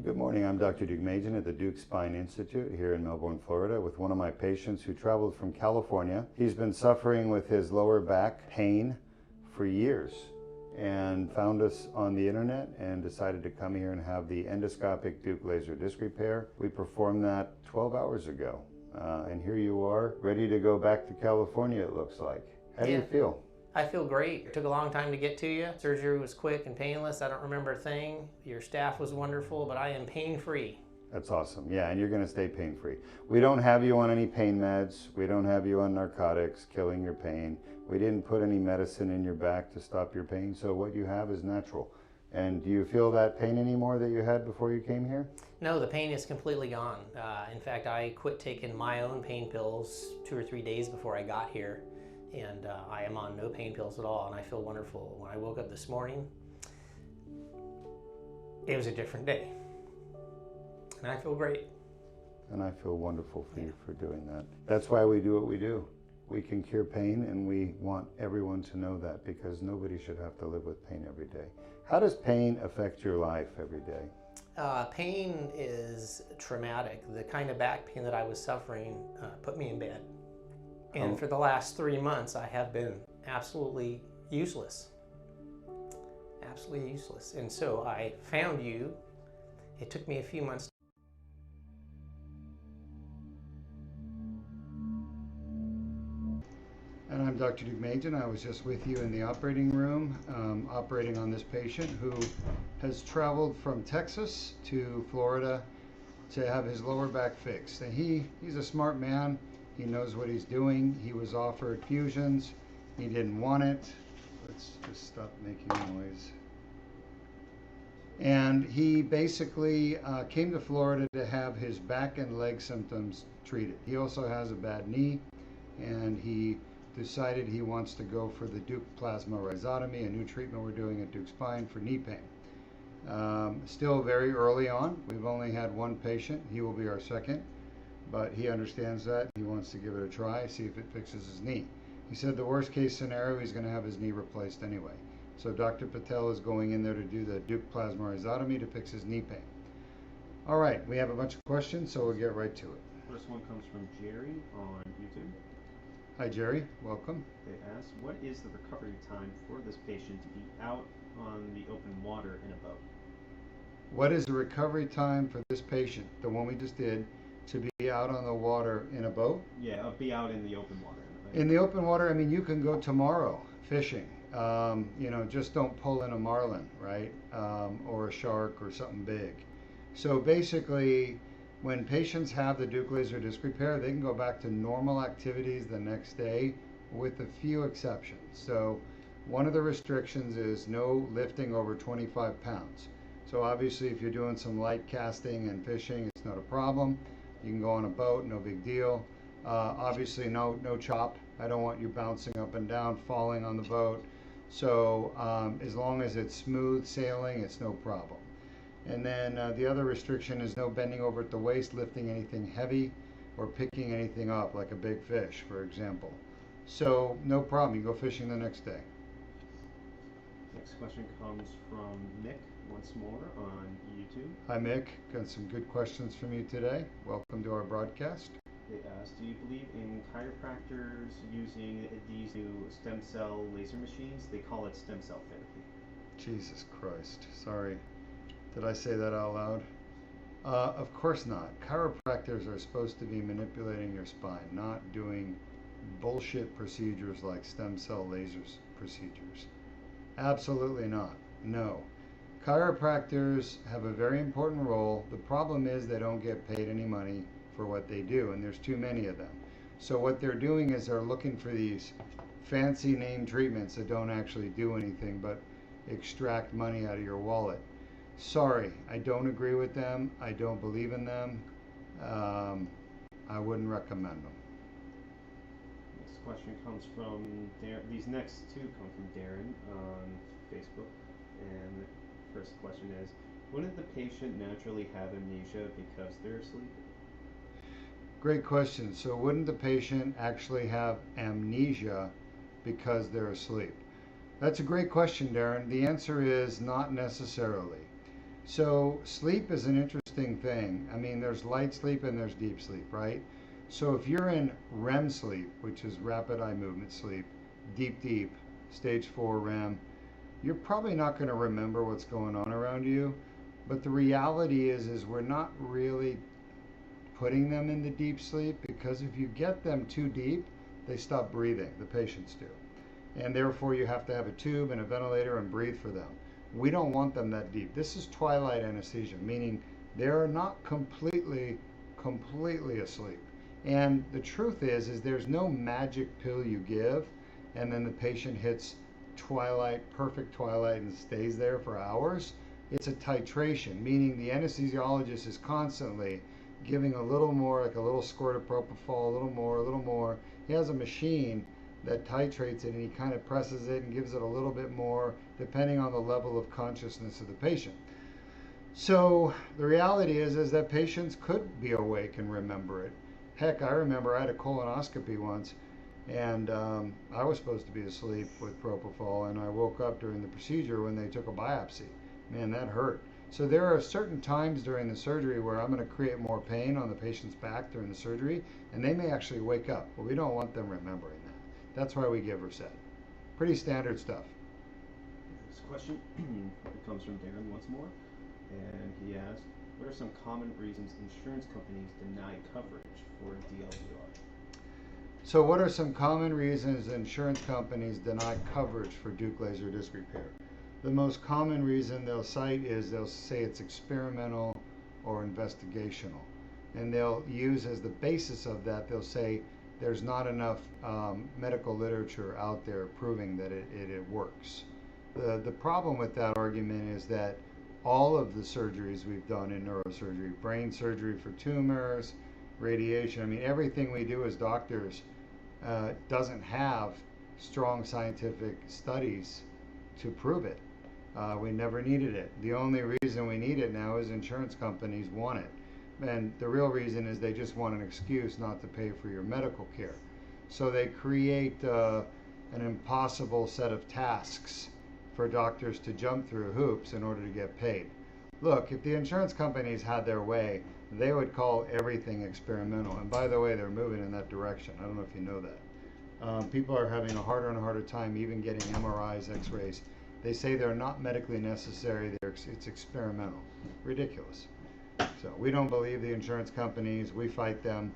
Good morning, I'm Dr. Deuk at the Deuk Spine Institute here in Melbourne, Florida, with one of my patients who traveled from California. He's been suffering with his lower back pain for years and found us on the internet and decided to come here and have the endoscopic Deuk laser disc repair. We performed that 12 hours ago, and here you are, ready to go back to California, it looks like. How do you feel? I feel great. It took a long time to get to you. Surgery was quick and painless. I don't remember a thing. Your staff was wonderful, but I am pain-free. That's awesome. Yeah, and you're going to stay pain-free. We don't have you on any pain meds. We don't have you on narcotics, killing your pain. We didn't put any medicine in your back to stop your pain, so what you have is natural. And do you feel that pain anymore that you had before you came here? No, the pain is completely gone. In fact, I quit taking my own pain pills 2 or 3 days before I got here. And I am on no pain pills at all, and I feel wonderful. When I woke up this morning, it was a different day, and I feel great. And I feel wonderful for you for doing that. That's why we do what we do. We can cure pain, and we want everyone to know that, because nobody should have to live with pain every day. How does pain affect your life every day? Pain is traumatic. The kind of back pain that I was suffering put me in bed. And for the last 3 months, I have been absolutely useless. Absolutely useless. And so I found you. It took me a few months. And I'm Dr. Deuk. I was just with you in the operating room, operating on this patient who has traveled from Texas to Florida to have his lower back fixed. And he's a smart man. He knows what he's doing. He was offered fusions. He didn't want it. Let's just stop making noise. And he basically came to Florida to have his back and leg symptoms treated. He also has a bad knee, and he decided he wants to go for the Deuk plasma rhizotomy, a new treatment we're doing at Deuk Spine for knee pain. Still very early on. We've only had one patient. He will be our second, but he understands that. He wants to give it a try, see if it fixes his knee. He said the worst case scenario, he's going to have his knee replaced anyway. So Dr. Patel is going in there to do the Deuk plasma rhizotomy to fix his knee pain. All right, we have a bunch of questions, so we'll get right to it. First one comes from Jerry on YouTube. Hi, Jerry. Welcome. They ask, what is the recovery time for this patient to be out on the open water in a boat? What is the recovery time for this patient, the one we just did, to be out on the water in a boat? Yeah, be out in the open water. In the open water, I mean, you can go tomorrow fishing. Just don't pull in a marlin, right? Or a shark or something big. So basically, when patients have the Deuk laser disc repair, they can go back to normal activities the next day with a few exceptions. So one of the restrictions is no lifting over 25 pounds. So obviously, if you're doing some light casting and fishing, it's not a problem. You can go on a boat, no big deal. Obviously, no chop. I don't want you bouncing up and down, falling on the boat. So as long as it's smooth sailing, it's no problem. And then the other restriction is no bending over at the waist, lifting anything heavy, or picking anything up, like a big fish, for example. So no problem. You go fishing the next day. Next question comes from Mick once more on YouTube. Hi, Mick. Got some good questions from you today. Welcome to our broadcast. They asked, do you believe in chiropractors using these new stem cell laser machines? They call it stem cell therapy. Jesus Christ. Sorry. Did I say that out loud? Of course not. Chiropractors are supposed to be manipulating your spine, not doing bullshit procedures like stem cell lasers procedures. Absolutely not. No. Chiropractors have a very important role. The problem is they don't get paid any money for what they do, and there's too many of them. So what they're doing is they're looking for these fancy name treatments that don't actually do anything but extract money out of your wallet. Sorry, I don't agree with them. I don't believe in them. I wouldn't recommend them. Next question comes from Darren. These next two come from Darren on Facebook. And the first question is, wouldn't the patient naturally have amnesia because they're asleep? Great question. So wouldn't the patient actually have amnesia because they're asleep? That's a great question, Darren. The answer is not necessarily. So sleep is an interesting thing. I mean, there's light sleep and there's deep sleep, right? So if you're in REM sleep, which is rapid eye movement sleep, deep, stage 4 REM, you're probably not going to remember what's going on around you. But the reality is we're not really putting them into deep sleep, because if you get them too deep, they stop breathing, the patients do. And therefore you have to have a tube and a ventilator and breathe for them. We don't want them that deep. This is twilight anesthesia, meaning they're not completely asleep. And the truth is there's no magic pill you give and then the patient hits twilight, perfect twilight, and stays there for hours. It's a titration, meaning the anesthesiologist is constantly giving a little more, like a little squirt of propofol, a little more. He has a machine that titrates it, and he kind of presses it and gives it a little bit more depending on the level of consciousness of the patient. So the reality is that patients could be awake and remember it. Heck, I remember I had a colonoscopy once, and I was supposed to be asleep with propofol, and I woke up during the procedure when they took a biopsy. Man, that hurt. So there are certain times during the surgery where I'm going to create more pain on the patient's back during the surgery, and they may actually wake up, but we don't want them remembering that. That's why we give Versed. Pretty standard stuff. This question comes from Darren once more, and he asked, what are some common reasons insurance companies deny coverage for DLDR? So what are some common reasons insurance companies deny coverage for Deuk laser disc repair? The most common reason they'll cite is they'll say it's experimental or investigational. And they'll use as the basis of that, they'll say there's not enough medical literature out there proving that it works. The problem with that argument is that all of the surgeries we've done in neurosurgery, brain surgery for tumors, radiation, I mean, everything we do as doctors doesn't have strong scientific studies to prove it. We never needed it. The only reason we need it now is insurance companies want it. And the real reason is they just want an excuse not to pay for your medical care. So they create an impossible set of tasks for doctors to jump through hoops in order to get paid. Look, if the insurance companies had their way, they would call everything experimental. And by the way, they're moving in that direction. I don't know if you know that. People are having a harder and harder time even getting MRIs, X-rays. They say they're not medically necessary. It's experimental. Ridiculous. So we don't believe the insurance companies. We fight them.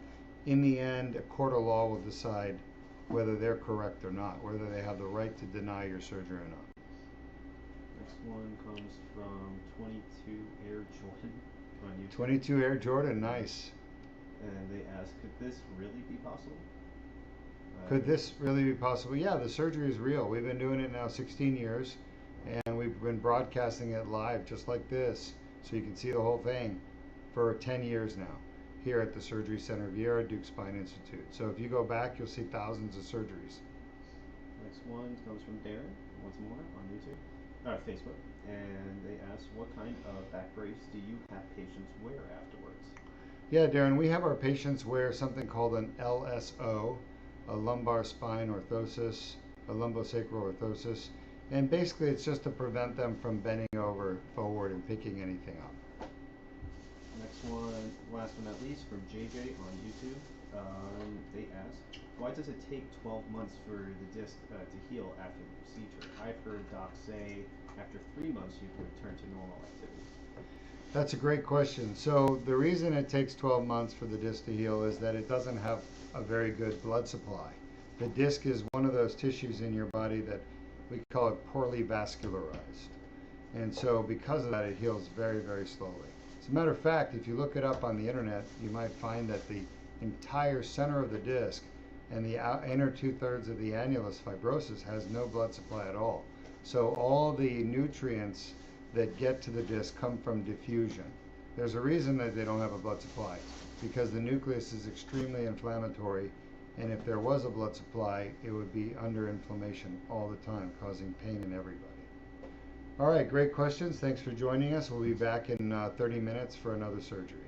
In the end, a court of law will decide whether they're correct or not, whether they have the right to deny your surgery or not. Next one comes from 22 Air Jordan on YouTube. 22 Air Jordan, nice. And they ask, could this really be possible? Could this really be possible? Yeah, the surgery is real. We've been doing it now 16 years, and we've been broadcasting it live just like this, so you can see the whole thing for 10 years now here at the Surgery Center of Viera, Deuk Spine Institute. So if you go back, you'll see thousands of surgeries. Next one comes from Darren, once more, on YouTube, Facebook, and they ask, what kind of back brace do you have patients wear afterwards? Yeah, Darren, we have our patients wear something called an LSO, a lumbar spine orthosis, a lumbosacral orthosis, and basically it's just to prevent them from bending over forward and picking anything up. Next one, last but not least, from JJ on YouTube. They ask, why does it take 12 months for the disc to heal after the procedure? I've heard docs say after 3 months you can return to normal activity. That's a great question. So the reason it takes 12 months for the disc to heal is that it doesn't have a very good blood supply. The disc is one of those tissues in your body that we call it poorly vascularized. And so because of that, it heals very, very slowly. As a matter of fact, if you look it up on the internet, you might find that the entire center of the disc and the inner 2/3 of the annulus fibrosis has no blood supply at all. So all the nutrients that get to the disc come from diffusion. There's a reason that they don't have a blood supply, because the nucleus is extremely inflammatory, and if there was a blood supply, it would be under inflammation all the time, causing pain in everybody. All right, great questions. Thanks for joining us. We'll be back in 30 minutes for another surgery.